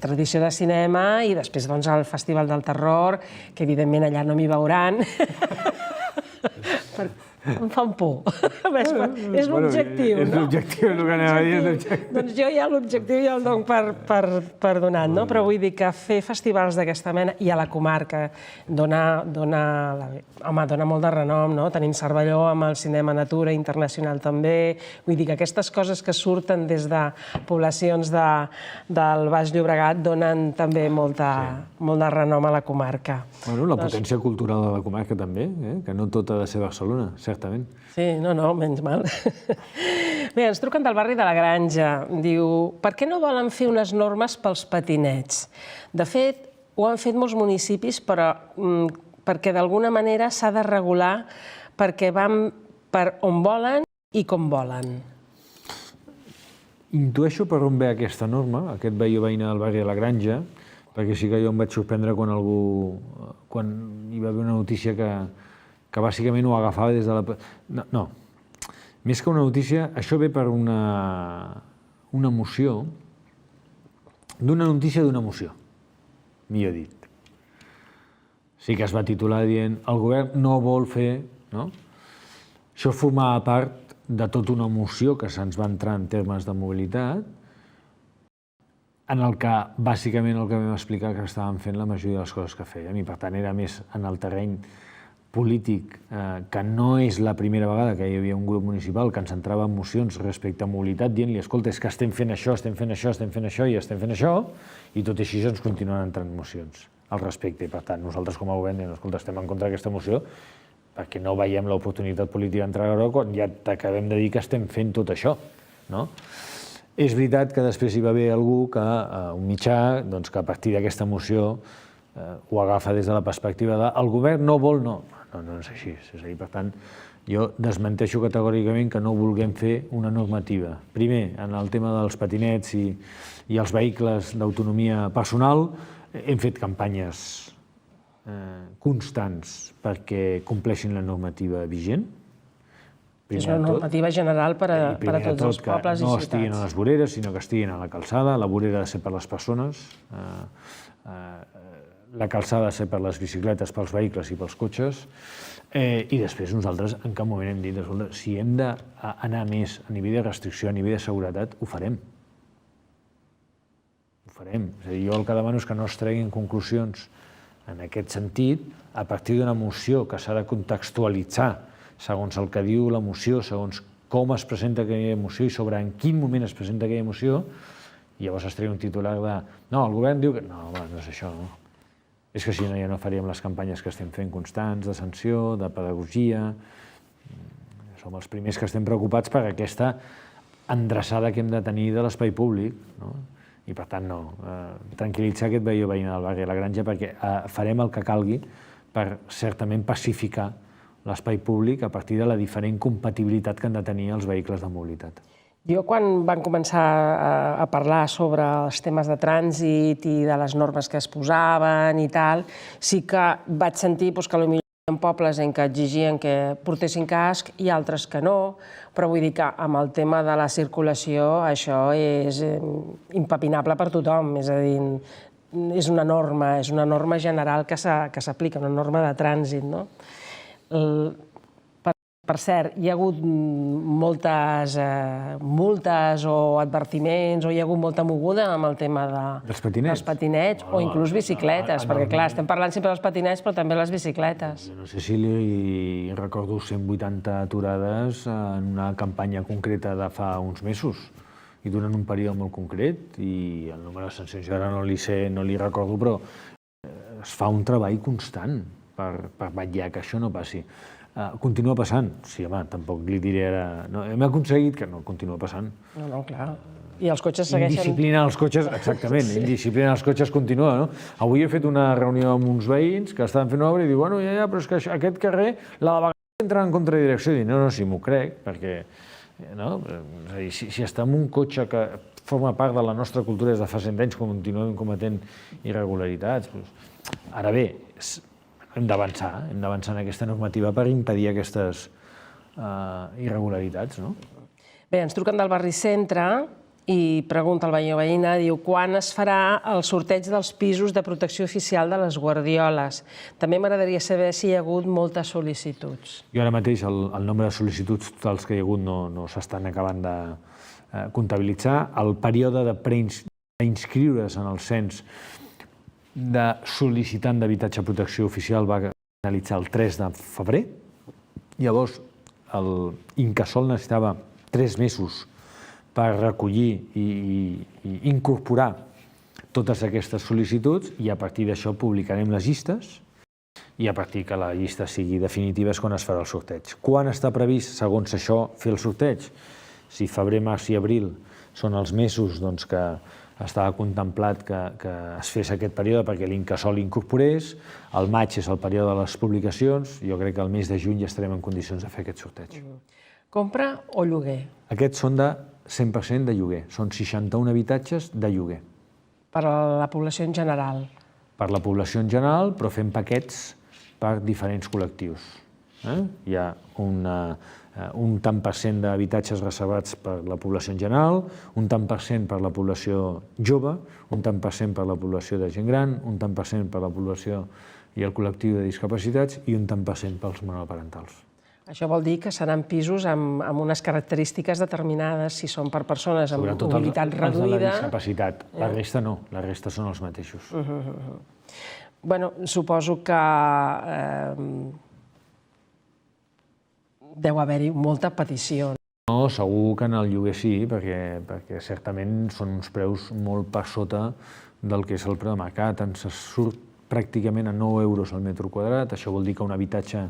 tradició de cinema i després el Festival del Terror, que evidentment allà no m'hi veuran. Em fan por. És l'objectiu, no? És l'objectiu, el que anava a dir. Doncs jo ja l'objectiu ja el dono per donat, no? Però vull dir que fer festivals d'aquesta mena i a la comarca dona molt de renom, no? Tenim Cervelló amb el Cinema Natura Internacional també. Vull dir que aquestes coses que surten des de poblacions del Baix Llobregat donen també molt de renom a la comarca. Bueno, la potència cultural de la comarca també, que no tot ha de ser Barcelona, certament. Sí, no, menys mal. Bé, ens truquen del barri de la Granja. Diu, per què no volen fer unes normes pels patinets? De fet, ho han fet molts municipis, però perquè d'alguna manera s'ha de regular perquè van per on volen i com volen. Intueixo per on ve aquesta norma, aquest veí o veïna del barri de la Granja, perquè sí que jo em vaig sorprendre quan hi va haver una notícia que bàsicament ho agafava des de la... No, més que una notícia, això ve per una moció, d'una notícia d'una moció, millor dit. Sí que es va titular dient el govern no vol fer... Això formava part de tota una moció que se'ns va entrar en termes de mobilitat, en el que bàsicament el que vam explicar que estàvem fent la majoria de les coses que fèiem i per tant era més en el terreny polític, que no és la primera vegada que hi havia un grup municipal que ens entrava en mocions respecte a mobilitat dient-li, escolta, és que estem fent això, estem fent això, estem fent això i estem fent això, i tot i així ens continuen entrant mocions al respecte. I per tant, nosaltres com a govern diem, escolta, estem en contra d'aquesta moció perquè no veiem l'oportunitat política d'entrar-hi quan ja t'acabem de dir que estem fent tot això. És veritat que després hi va haver algú, un mitjà, que a partir d'aquesta moció ho agafa des de la perspectiva de el govern no vol, no és així. És a dir, per tant, jo desmenteixo categòricament que no vulguem fer una normativa. Primer, en el tema dels patinets i els vehicles d'autonomia personal, hem fet campanyes constants perquè compleixin la normativa vigent. És una normativa general per a tots els pobles i ciutats. No estiguin a les voreres, sinó que estiguin a la calçada. La vorera ha de ser per les persones, la calçada ha de ser per les bicicletes, pels vehicles i pels cotxes. I després nosaltres en cap moment hem dit, si hem d'anar més a nivell de restricció, a nivell de seguretat, ho farem. Ho farem. És a dir, jo el que demano és que no es treguin conclusions en aquest sentit a partir d'una moció que s'ha de contextualitzar segons el que diu la moció, segons com es presenta aquella moció i sobre en quin moment es presenta aquella moció, i llavors es tregui un titular de no, el govern diu que... No, home, no és això, no. És que si no ja no faríem les campanyes que estem fent constants, de sanció, de pedagogia. Som els primers que estem preocupats per aquesta endreçada que hem de tenir de l'espai públic, no? I per tant, no, tranquil·litzar aquest veí o veïna del barri de la Granja perquè farem el que calgui per certament pacificar l'espai públic a partir de la diferent compatibilitat que han de tenir els vehicles de mobilitat. Jo, quan van començar a parlar sobre els temes de trànsit i de les normes que es posaven i tal, sí que vaig sentir que potser hi ha pobles en què exigien que portessin casc i altres que no, però vull dir que amb el tema de la circulació això és impepinable per tothom, és a dir, és una norma general que s'aplica, una norma de trànsit, no? Per cert, hi ha hagut moltes multes o advertiments, o hi ha hagut molta moguda amb el tema dels patinets, o inclús bicicletes, perquè clar, estem parlant sempre dels patinets, però també les bicicletes. Jo no sé si li recordo 180 aturades en una campanya concreta de fa uns mesos, i durant un període molt concret, i el número de sancions jo ara no li recordo, però es fa un treball constant per vetllar que això no passi. Continua passant? Sí, home, tampoc li diré ara... Hem aconseguit que no, continua passant. No, clar. I els cotxes segueixen... Indisciplina als cotxes, exactament, indisciplina als cotxes continua, no? Avui he fet una reunió amb uns veïns que estaven fent obra i diu, bueno, ja, però és que aquest carrer, la de vegades entra en contradirecció. I dic, no, sí, m'ho crec, perquè... És a dir, si està en un cotxe que forma part de la nostra cultura des de fa 100 anys, continuem cometent irregularitats. Ara bé, hem d'avançar en aquesta normativa per impedir aquestes irregularitats, no? Bé, ens truquen del barri Centre i pregunta el veí o veïna, diu, quan es farà el sorteig dels pisos de protecció oficial de les Guardioles? També m'agradaria saber si hi ha hagut moltes sol·licituds. Jo ara mateix el nombre de sol·licituds totals que hi ha hagut no s'estan acabant de comptabilitzar. El període d'inscriure's en el cens de sol·licitant d'habitatge de protecció oficial va finalitzar el 3 de febrer. Llavors, l'Incasòl necessitava 3 mesos per recollir i incorporar totes aquestes sol·licituds i a partir d'això publicarem les llistes i a partir que la llista sigui definitiva és quan es farà el sorteig. Quan està previst, segons això, fer el sorteig? Si febrer, març i abril són els mesos que estava contemplat que es fes aquest període perquè l'Incasòl l'incorporés, el maig és el període de les publicacions, jo crec que el mes de juny ja estarem en condicions de fer aquest sorteig. Compra o lloguer? Aquests són de 100% de lloguer, són 61 habitatges de lloguer. Per a la població en general? Per la població en general, però fem paquets per diferents col·lectius. Hi ha un tant per cent d'habitatges reservats per la població en general, un tant per cent per la població jove, un tant per cent per la població de gent gran, un tant per cent per la població i el col·lectiu de discapacitats i un tant per cent pels monoparentals. Això vol dir que seran pisos amb unes característiques determinades, si són per persones amb mobilitat reduïda... Sobretot els de la discapacitat. La resta no, la resta són els mateixos. Bueno, suposo que deu haver-hi molta petició. No, segur que en el lloguer sí, perquè certament són uns preus molt per sota del que és el preu de mercat. Ens surt pràcticament a 9 euros al metre quadrat. Això vol dir que un habitatge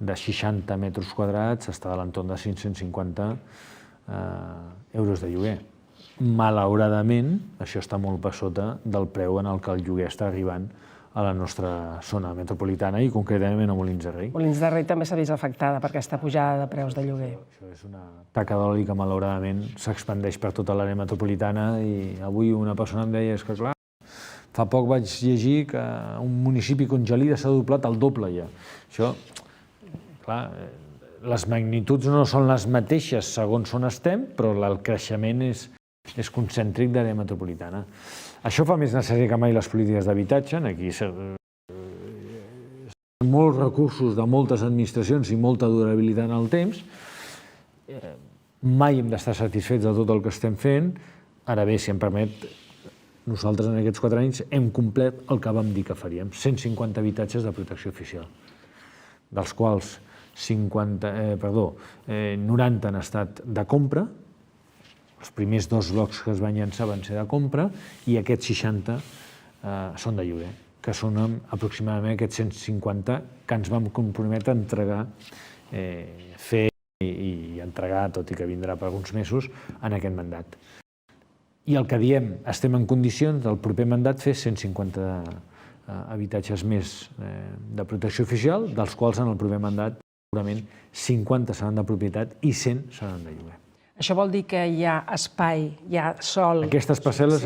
de 60 metres quadrats està a l'entorn de 550 euros de lloguer. Malauradament, això està molt per sota del preu en el que el lloguer està arribant a la nostra zona metropolitana i concretament a Molins de Rei. Molins de Rei també s'ha vist afectada per aquesta pujada de preus de lloguer. Això és una taca d'oli que malauradament s'expandeix per tota l'àrea metropolitana i avui una persona em deia que clar, fa poc vaig llegir que un municipi com Gelida s'ha doblat el doble ja. Això, clar, les magnituds no són les mateixes segons on estem, però el creixement és concèntric d'àrea metropolitana. Això fa més necessari que mai les polítiques d'habitatge. Aquí molts recursos de moltes administracions i molta durabilitat en el temps. Mai hem d'estar satisfets de tot el que estem fent. Ara bé, si em permet, nosaltres en aquests 4 anys hem complert el que vam dir que faríem. 150 habitatges de protecció oficial, dels quals 90 han estat de compra. Els primers 2 blocs que es van llançar van ser de compra i aquests 60 són de lloguer, que són aproximadament aquests 150 que ens vam comprometre a entregar, fer i entregar, tot i que vindrà per uns mesos, en aquest mandat. I el que diem, estem en condicions del proper mandat fer 150 habitatges més de protecció oficial, dels quals en el proper mandat segurament 50 seran de propietat i 100 seran de lloguer. Això vol dir que hi ha espai, hi ha sol... Aquestes parcel·les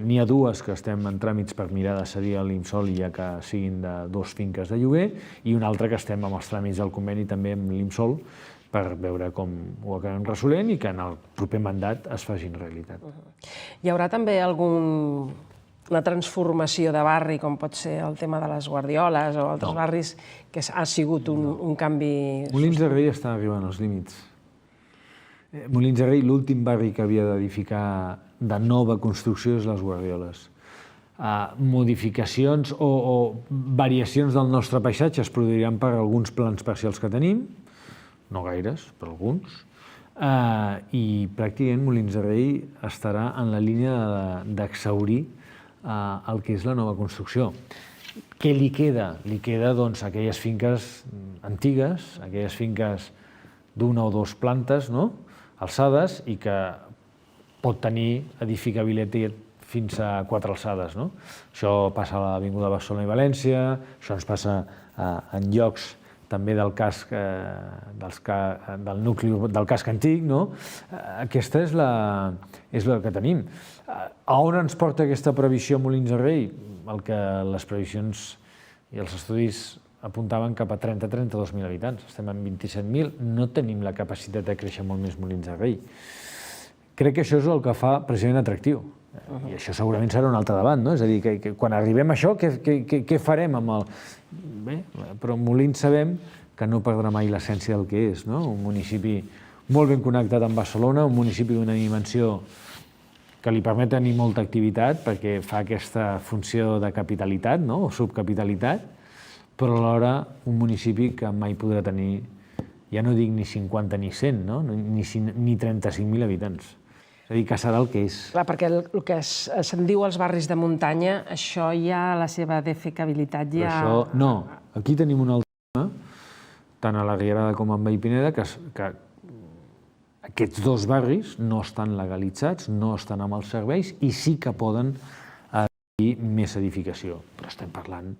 n'hi ha dues que estem en tràmits per mirar de cedir a l'IMSOL, ja que siguin de 2 finques de lloguer, i una altra que estem amb els tràmits del conveni també amb l'IMSOL per veure com ho acabem resolent i que en el proper mandat es facin realitat. Hi haurà també una transformació de barri, com pot ser el tema de les Guardioles o altres barris, que ha sigut un canvi... Molins de Rei està arribant als límits. Molins de Rei, l'últim barri que havia d'edificar de nova construcció és les Guardioles. Modificacions o variacions del nostre paisatge es produiran per alguns plans parcials que tenim, no gaires, però alguns, i pràcticament Molins de Rei estarà en la línia d'exhaurir el que és la nova construcció. Què li queda? Li queda doncs aquelles finques antigues, aquelles finques d'una o 2 plantes, alçades, i que pot tenir edificabilitat fins a 4 alçades. Això passa a l'Avinguda Barcelona i València, això ens passa en llocs també del casc antic. Aquesta és la que tenim. A on ens porta aquesta previsió Molins de Rei? El que les previsions i els estudis apuntaven cap a 30-32.000 habitants. Estem en 27.000, no tenim la capacitat de créixer molt més Molins de Rei. Crec que això és el que fa precisament atractiu. I això segurament serà un altre debat, no? És a dir, que quan arribem a això, què farem amb el... Bé, però Molins sabem que no perdrà mai l'essència del que és, no? Un municipi molt ben connectat amb Barcelona, un municipi d'una dimensió que li permet tenir molta activitat perquè fa aquesta funció de capitalitat, o subcapitalitat, però alhora un municipi que mai podrà tenir, ja no dic ni 50 ni 100, ni 35.000 habitants. És a dir, que serà el que és. Clar, perquè el que se'n diu als barris de muntanya, això ja, la seva defecabilitat ja... No, aquí tenim un altre tema, tant a la Rierada com a Vallpineda, que aquests 2 barris no estan legalitzats, no estan amb els serveis i sí que poden haver més edificació. Però estem parlant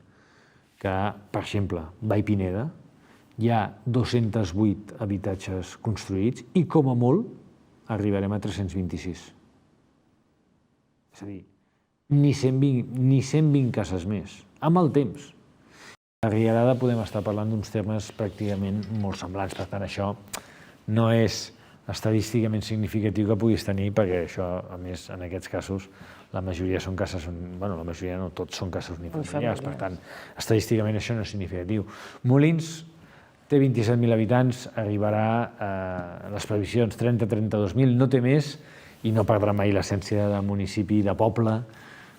que, per exemple, Vallpineda hi ha 208 habitatges construïts i, com a molt, arribarem a 326. És a dir, ni 120 cases més, amb el temps. A Rierada podem estar parlant d'uns termes pràcticament molt semblants, per tant, això no és estadísticament significatiu que puguis tenir, perquè això, a més, en aquests casos, la majoria són cases, bueno, la majoria no, tots són cases unifamiliars, per tant, estadísticament això no és significatiu. Molins té 27.000 habitants, arribarà a les previsions 30-32.000, no té més, i no perdrà mai l'essència de municipi, de poble,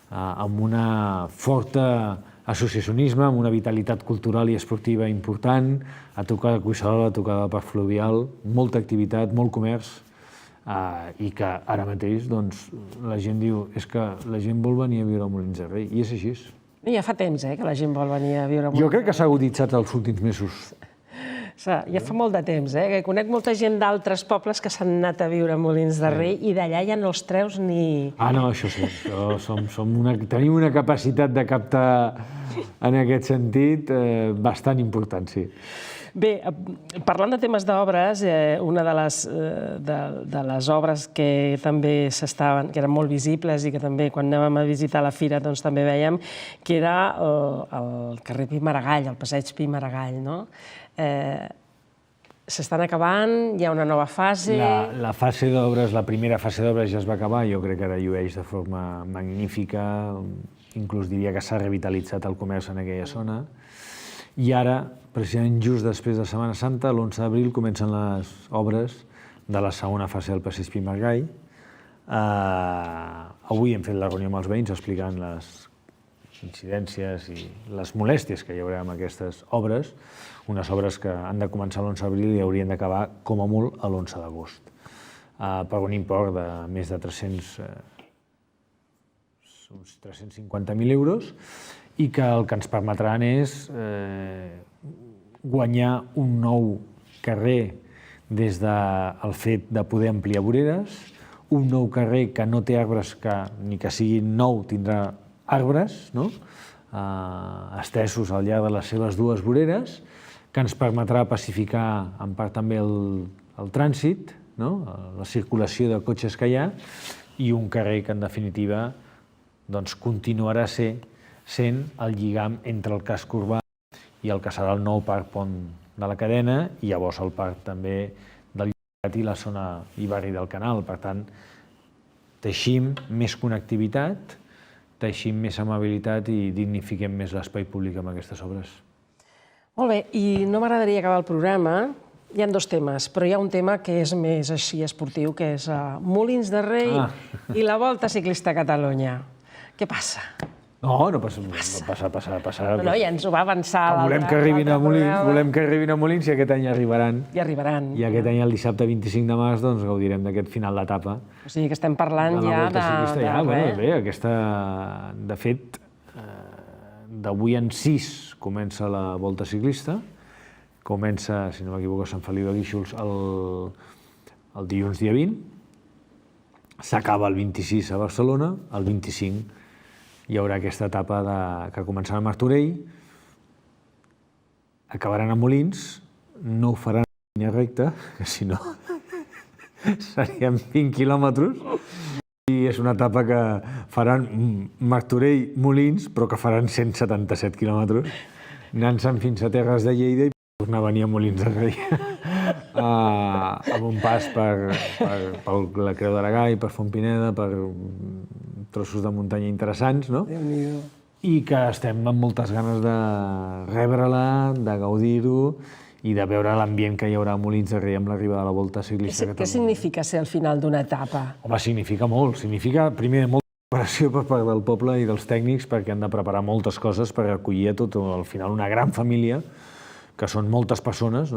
amb una forta associacionisme, amb una vitalitat cultural i esportiva important, a tocar de Collserola, a tocar de parc fluvial, molta activitat, molt comerç, i que ara mateix la gent diu és que la gent vol venir a viure a Molins de Rei, i és així. Ja fa temps que la gent vol venir a viure a Molins de Rei. Jo crec que s'ha aguditzat els últims mesos. Ja fa molt de temps, que conec molta gent d'altres pobles que s'han anat a viure a Molins de Rei i d'allà ja no els treus ni... No, això sí, tenim una capacitat de captar en aquest sentit bastant important, sí. Bé, parlant de temes d'obres, una de les obres que també que eren molt visibles i que també quan anàvem a visitar la fira també veiem, que era el carrer Pi Maragall, el passeig Pi Maragall, no? S'estan acabant, hi ha una nova fase... La fase d'obres, la primera fase d'obres ja es va acabar, jo crec que ara llueix de forma magnífica, inclús diria que s'ha revitalitzat el comerç en aquella zona, i ara, precisament just després de Setmana Santa, l'11 d'abril, comencen les obres de la segona fase del passeig Pi Maragall. Avui hem fet la reunió amb els veïns explicant les incidències i les molèsties que hi haurà amb aquestes obres, unes obres que han de començar l'11 d'abril i haurien d'acabar com a molt a l'11 d'agost, per un import de més de 350.000 euros, i que el que ens permetran és guanyar un nou carrer des del fet de poder ampliar voreres, un nou carrer que no té arbres, que ni que sigui nou tindrà arbres, estesos al llarg de les seves 2 voreres, que ens permetrà pacificar en part també el trànsit la circulació de cotxes que hi ha, i un carrer que, en definitiva, continuarà sent el lligam entre el casc urbà i el que serà el nou parc Pont de la Cadena, i llavors el parc també del Llobregat i la zona i barri del Canal. Per tant, teixim més connectivitat, teixim més amabilitat i dignifiquem més l'espai públic amb aquestes obres. Molt bé, i no m'agradaria acabar el programa. Hi ha dos temes, però hi ha un tema que és més així esportiu, que és Molins de Rei i la Volta Ciclista a Catalunya. Què passa? No passa. No, ja ens ho va avançar l'altre. Volem que arribin a Molins i aquest any arribaran. I arribaran. I aquest any, el dissabte 25 de març, gaudirem d'aquest final d'etapa. O sigui que estem parlant ja de... De fet, d'avui en 6 comença la Volta Ciclista. Comença, si no m'equivoco, a Sant Feliu de Guíxols el dilluns dia 20. S'acaba el 26 a Barcelona, el 25 hi haurà aquesta etapa que començarà a Martorell, acabaran a Molins, no ho faran en línia recta, que si no serien 20 quilòmetres, i és una etapa que faran Martorell-Molins, però que faran 177 quilòmetres, anant-se'n fins a Terres de Lleida i tornar a venir a Molins de Rei, amb un pas per la Creu d'Aragall, per Fontpineda, per trossos de muntanya interessants, no? Déu-n'hi-do. I que estem amb moltes ganes de rebre-la, de gaudir-ho i de veure l'ambient que hi haurà a Molins de Rei amb l'arribada de la Volta Ciclista a Catalunya. Què significa ser al final d'una etapa? Home, significa molt. Significa, primer, molta preparació per part del poble i dels tècnics, perquè han de preparar moltes coses per acollir a tot, al final, una gran família, que són moltes persones,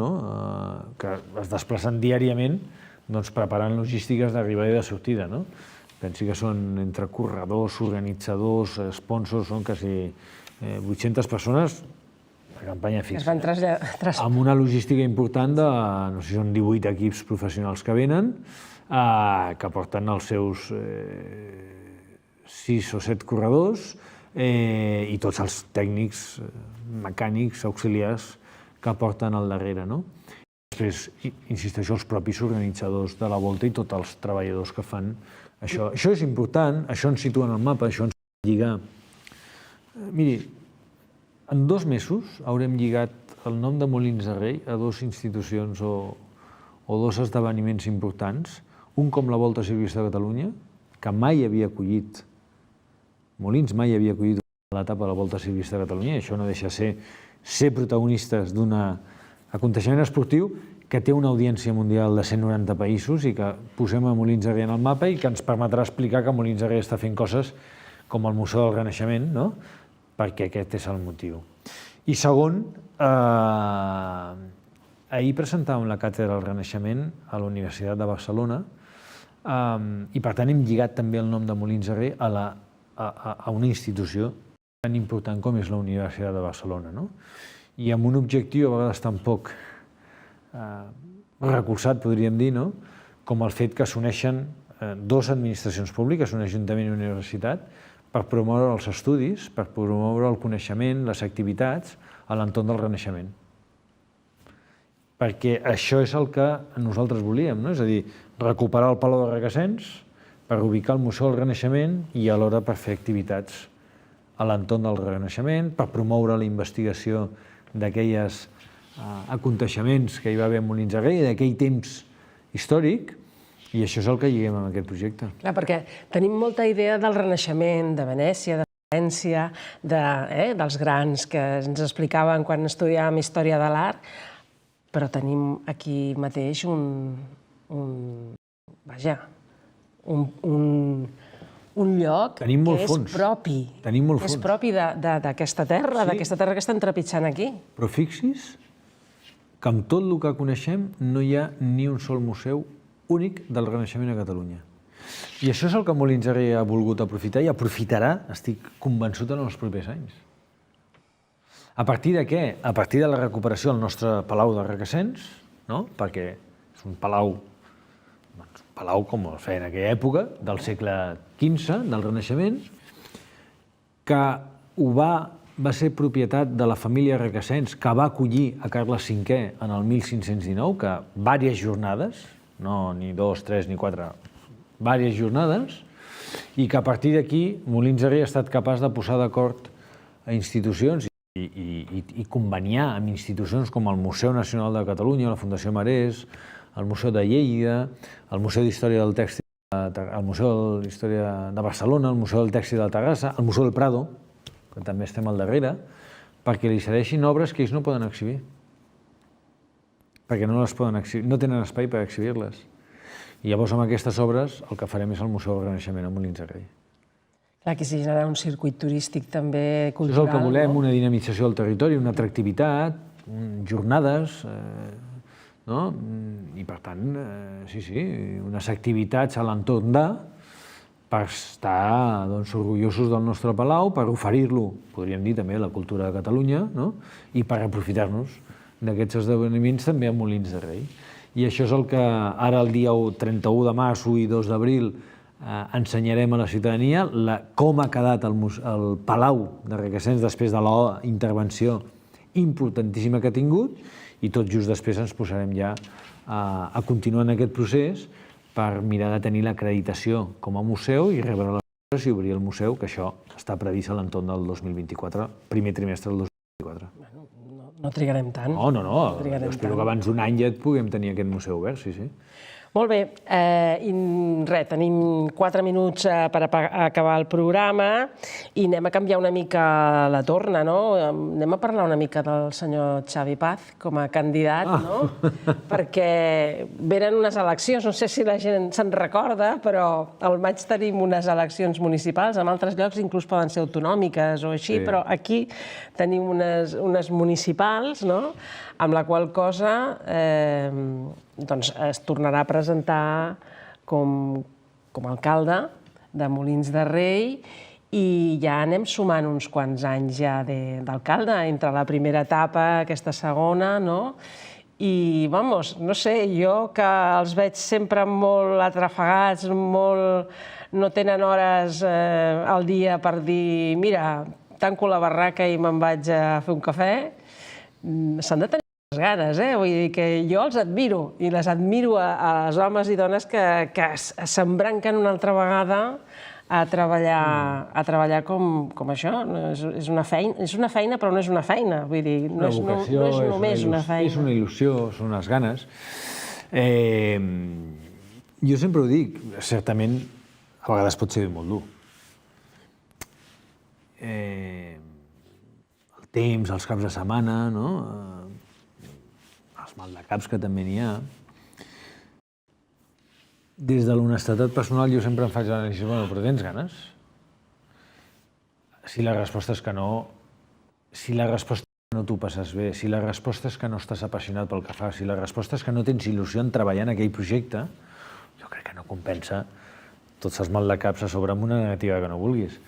que es desplacen diàriament preparant logístiques d'arribada i de sortida. Pensi que són entre corredors, organitzadors, sponsors, són quasi 800 persones de campanya fixa. Es van traslladar. Amb una logística important de, no sé si són 18 equips professionals que venen, que porten els seus 6 o 7 corredors i tots els tècnics, mecànics, auxiliars que porten al darrere. Després, insisteixo, els propis organitzadors de la Volta i tots els treballadors que fan això. Això és important, això ens situa en el mapa, això ens lliga. Miri, en 2 mesos haurem lligat el nom de Molins de Rei a 2 institucions o 2 esdeveniments importants, un com la Volta Ciclista de Catalunya, que mai havia acollit, Molins mai havia acollit l'etapa de la Volta Ciclista de Catalunya, i això no deixa de ser protagonistes d'un aconteixement esportiu que té una audiència mundial de 190 països i que posem a Molins de Rei en el mapa i que ens permetrà explicar que Molins de Rei està fent coses com el Museu del Renaixement, perquè aquest és el motiu. I segon, ahir presentàvem la càtedra del Renaixement a la Universitat de Barcelona i per tant hem lligat també el nom de Molins de Rei a una institució tan important com és la Universitat de Barcelona. I amb un objectiu a vegades tan poc recolzat, podríem dir, com el fet que s'uneixen 2 administracions públiques, un ajuntament i una universitat, per promoure els estudis, per promoure el coneixement, les activitats a l'entorn del Renaixement. Perquè això és el que nosaltres volíem, és a dir, recuperar el Palau de Requesens per ubicar el Museu del Renaixement i alhora per fer activitats a l'entorn del Renaixement, per promoure la investigació d'aquelles aconteixements que hi va haver a Molins de Rei, d'aquell temps històric, i això és el que lliguem amb aquest projecte. Clar, perquè tenim molta idea del Renaixement, de Venècia, de València, dels grans que ens explicaven quan estudiàvem Història de l'Art, però tenim aquí mateix un lloc que és propi. Tenim molt fons. És propi d'aquesta terra, d'aquesta terra que estan trepitjant aquí. Però fixi's que amb tot el que coneixem no hi ha ni un sol museu únic del Renaixement a Catalunya. I això és el que Molins de Rei ha volgut aprofitar i aprofitarà, estic convençut, en els propers anys. A partir de què? A partir de la recuperació del nostre Palau de Requesens, perquè és un palau com es feia en aquella època, del segle XV, del Renaixement, que va ser propietat de la família Requesens, que va acollir a Carles V en el 1519, que diverses jornades, no ni 2, 3 ni 4, diverses jornades, i que a partir d'aquí Molins de Rei ha estat capaç de posar d'acord a institucions i conveniar amb institucions com el Museu Nacional de Catalunya, la Fundació Marès, el Museu de Lleida, el Museu d'Història del Tèxtil, el Museu d'Història de Barcelona, el Museu del Tèxtil de Terrassa, el Museu del Prado, que també estem al darrere, perquè li cedeixin obres que ells no poden exhibir. Perquè no les poden exhibir, no tenen espai per exhibir-les. I llavors amb aquestes obres el que farem és el Museu del Renaixement a Molins de Rei. Clar, que s'hi genera un circuit turístic també cultural. Això és el que volem, una dinamització del territori, una atractivitat, jornades, i per tant, sí, unes activitats a l'entorn per estar orgullosos del nostre palau, per oferir-lo, podríem dir també, la cultura de Catalunya, i per aprofitar-nos d'aquests esdeveniments també a Molins de Rei. I això és el que ara el dia 31 de març, 1 i 2 d'abril ensenyarem a la ciutadania, com ha quedat el Palau de Requesens després de la intervenció importantíssima que ha tingut, i tot just després ens posarem ja a continuar en aquest procés per mirar de tenir l'acreditació com a museu i rebre les obres i obrir el museu, que això està previst a l'entorn del 2024, primer trimestre del 2024. No trigarem tant. No. Espero que abans d'un any ja puguem tenir aquest museu obert, sí. Molt bé, tenim 4 minuts per acabar el programa i anem a canviar una mica la torna, no? Anem a parlar una mica del senyor Xavi Paz com a candidat, no? Perquè venen unes eleccions, no sé si la gent se'n recorda, però al maig tenim unes eleccions municipals, en altres llocs inclús poden ser autonòmiques o així, però aquí tenim unes municipals, no? Amb la qual cosa es tornarà a presentar com a alcalde de Molins de Rei i ja anem sumant uns quants anys ja d'alcalde, entre la primera etapa, aquesta segona, no? I, no sé, jo que els veig sempre molt atrafegats, no tenen hores al dia per dir, mira, tanco la barraca i me'n vaig a fer un cafè, s'han de tenir ganes, vull dir que jo els admiro i les admiro a les homes i dones que s'embranquen una altra vegada a treballar com això. És una feina, però no és una feina, vull dir, no és només una feina. És una il·lusió, són unes ganes. Jo sempre ho dic, certament a vegades pot ser molt dur. El temps, els caps de setmana, els maldecaps que també n'hi ha. Des de l'honestedat personal jo sempre em faig l'anàlisi, però tens ganes? Si la resposta és que no, si la resposta és que no t'ho passes bé, si la resposta és que no estàs apassionat pel que fas, si la resposta és que no tens il·lusió en treballar en aquell projecte, jo crec que no compensa tots els maldecaps a sobre amb una negativa que no vulguis.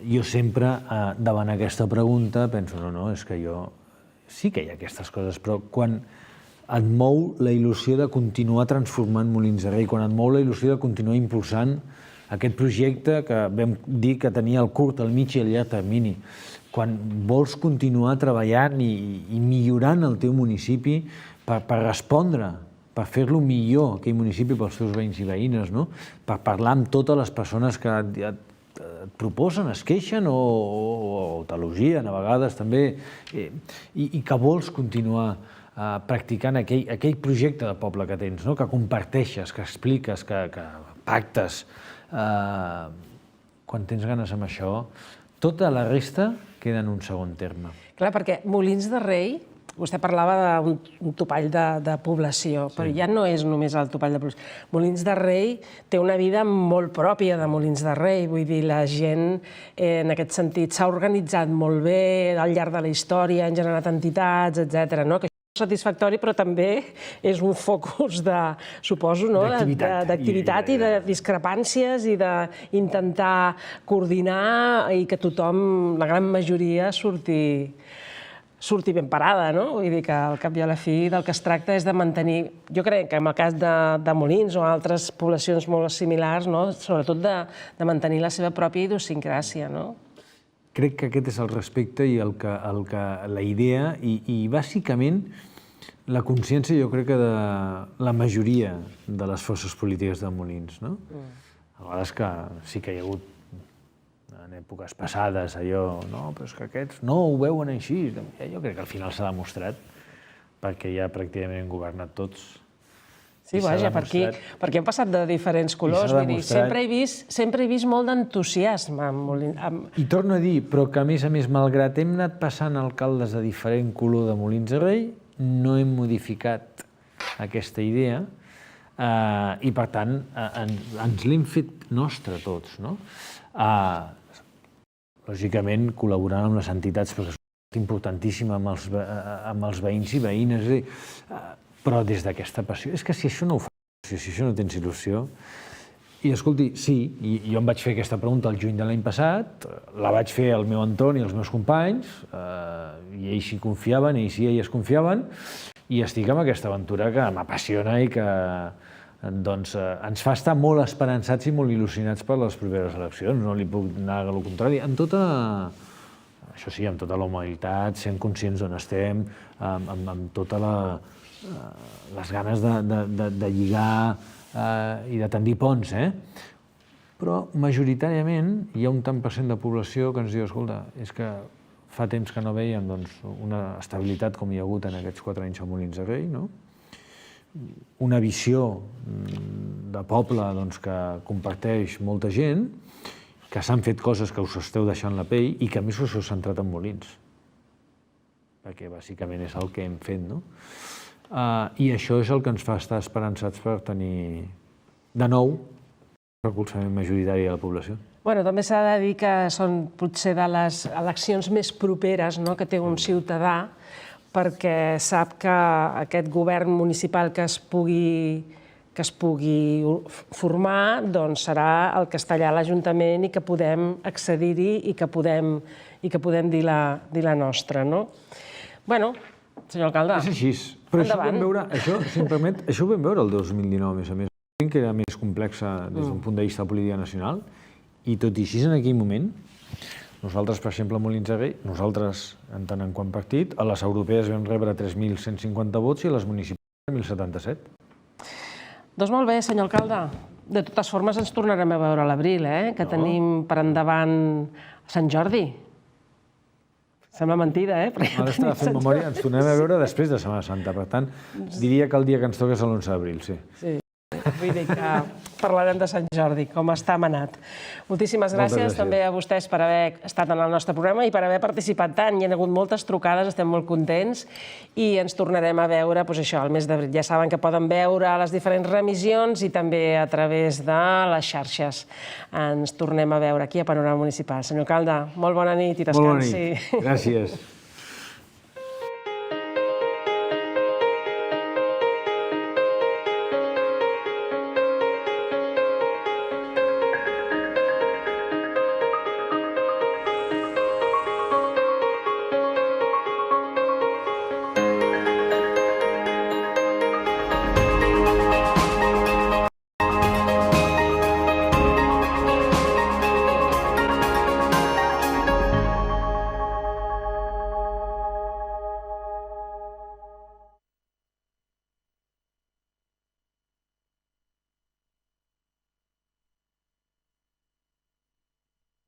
Jo sempre, davant aquesta pregunta, penso, no, és que jo sí que hi ha aquestes coses, però quan et mou la il·lusió de continuar transformant Molins de Rei, quan et mou la il·lusió de continuar impulsant aquest projecte que vam dir que tenia el curt, el mig i el llarg termini, quan vols continuar treballant i millorant el teu municipi per respondre, per fer-lo millor, aquell municipi, pels teus veïns i veïnes, per parlar amb totes les persones que et proposen, es queixen o t'elogien a vegades també, i que vols continuar practicant aquell projecte de poble que tens, que comparteixes, que expliques, que pactes. Quan tens ganes amb això, tota la resta queda en un segon terme. Clar, perquè Molins de Rei, vostè parlava d'un topall de població, però ja no és només el topall de població. Molins de Rei té una vida molt pròpia de Molins de Rei, vull dir, la gent en aquest sentit s'ha organitzat molt bé al llarg de la història, han generat entitats, etc. Que això és satisfactori, però també és un focus suposo, d'activitat i de discrepàncies i d'intentar coordinar i que tothom, la gran majoria, surti ben parada, no? Vull dir que al cap i a la fi del que es tracta és de mantenir, jo crec que en el cas de Molins o altres poblacions molt similars, sobretot de mantenir la seva pròpia idiosincràsia, no? Crec que aquest és el respecte i la idea, i bàsicament la consciència, jo crec que de la majoria de les forces polítiques de Molins, no? A vegades que sí que hi ha hagut, en èpoques passades, allò, no, però és que aquests no ho veuen així. Jo crec que al final s'ha demostrat, perquè ja pràcticament hem governat tots. Sí, vaja, perquè hem passat de diferents colors. Vull dir, sempre he vist molt d'entusiasme. I torno a dir, però que a més, malgrat hem anat passant alcaldes de diferent color de Molins de Rei, no hem modificat aquesta idea i, per tant, ens l'hem fet nostra tots, no? Lògicament, col·laborant amb les entitats, perquè és importantíssima amb els veïns i veïnes, però des d'aquesta passió. És que si això no ho fas, si això no tens il·lusió... I, escolti, sí, jo em vaig fer aquesta pregunta el juny de l'any passat, la vaig fer al meu entorn i als meus companys, i ells hi confiaven, ells i elles confiaven, i estic amb aquesta aventura que m'apassiona i que ens fa estar molt esperançats i molt il·lusionats per les properes eleccions. No li puc negar el contrari. Això sí, amb tota la humilitat, sent conscients d'on estem, amb totes les ganes de lligar i de tendir ponts, però majoritàriament hi ha un tant per cent de població que ens diu, escolta, és que fa temps que no veiem una estabilitat com hi ha hagut en aquests 4 anys a Molins de Rei, una visió de poble que comparteix molta gent, que s'han fet coses que us esteu deixant la pell i que a més us heu centrat en Molins, perquè bàsicament és el que hem fet, no? I això és el que ens fa estar esperançats per tenir, de nou, recolzament majoritari de la població. Bueno, també s'ha de dir que són potser de les eleccions més properes que té un ciutadà, perquè sap que aquest govern municipal que es pugui formar serà el que està allà a l'Ajuntament i que podem accedir-hi i que podem dir la nostra. Bueno, senyor alcalde, és així. Però això si em permet, això ho vam veure el 2019, a més a més. Crec que era més complexa des d'un punt de vista de política nacional, i tot i així en aquell moment, nosaltres, per exemple, a Molins de Rei, nosaltres, en tant en quant partit, a les europees vam rebre 3.150 vots i a les municipals 1.077. Doncs molt bé, senyor alcalde. De totes formes, ens tornarem a veure a l'abril, que tenim per endavant Sant Jordi. Sembla mentida, Ara estava fent memòria, ens tornem a veure després de Setmana Santa. Per tant, diria que el dia que ens toca és l'11 d'abril, sí. Sí, vull dir que parlarem de Sant Jordi, com està manat. Moltíssimes gràcies també a vostès per haver estat en el nostre programa i per haver participat tant. Hi ha hagut moltes trucades, estem molt contents i ens tornarem a veure al mes d'abril. Ja saben que poden veure les diferents remissions i també a través de les xarxes. Ens tornem a veure aquí a Panorama Municipal. Senyor alcalde, molt bona nit i descansi. Molt bona nit. Gràcies.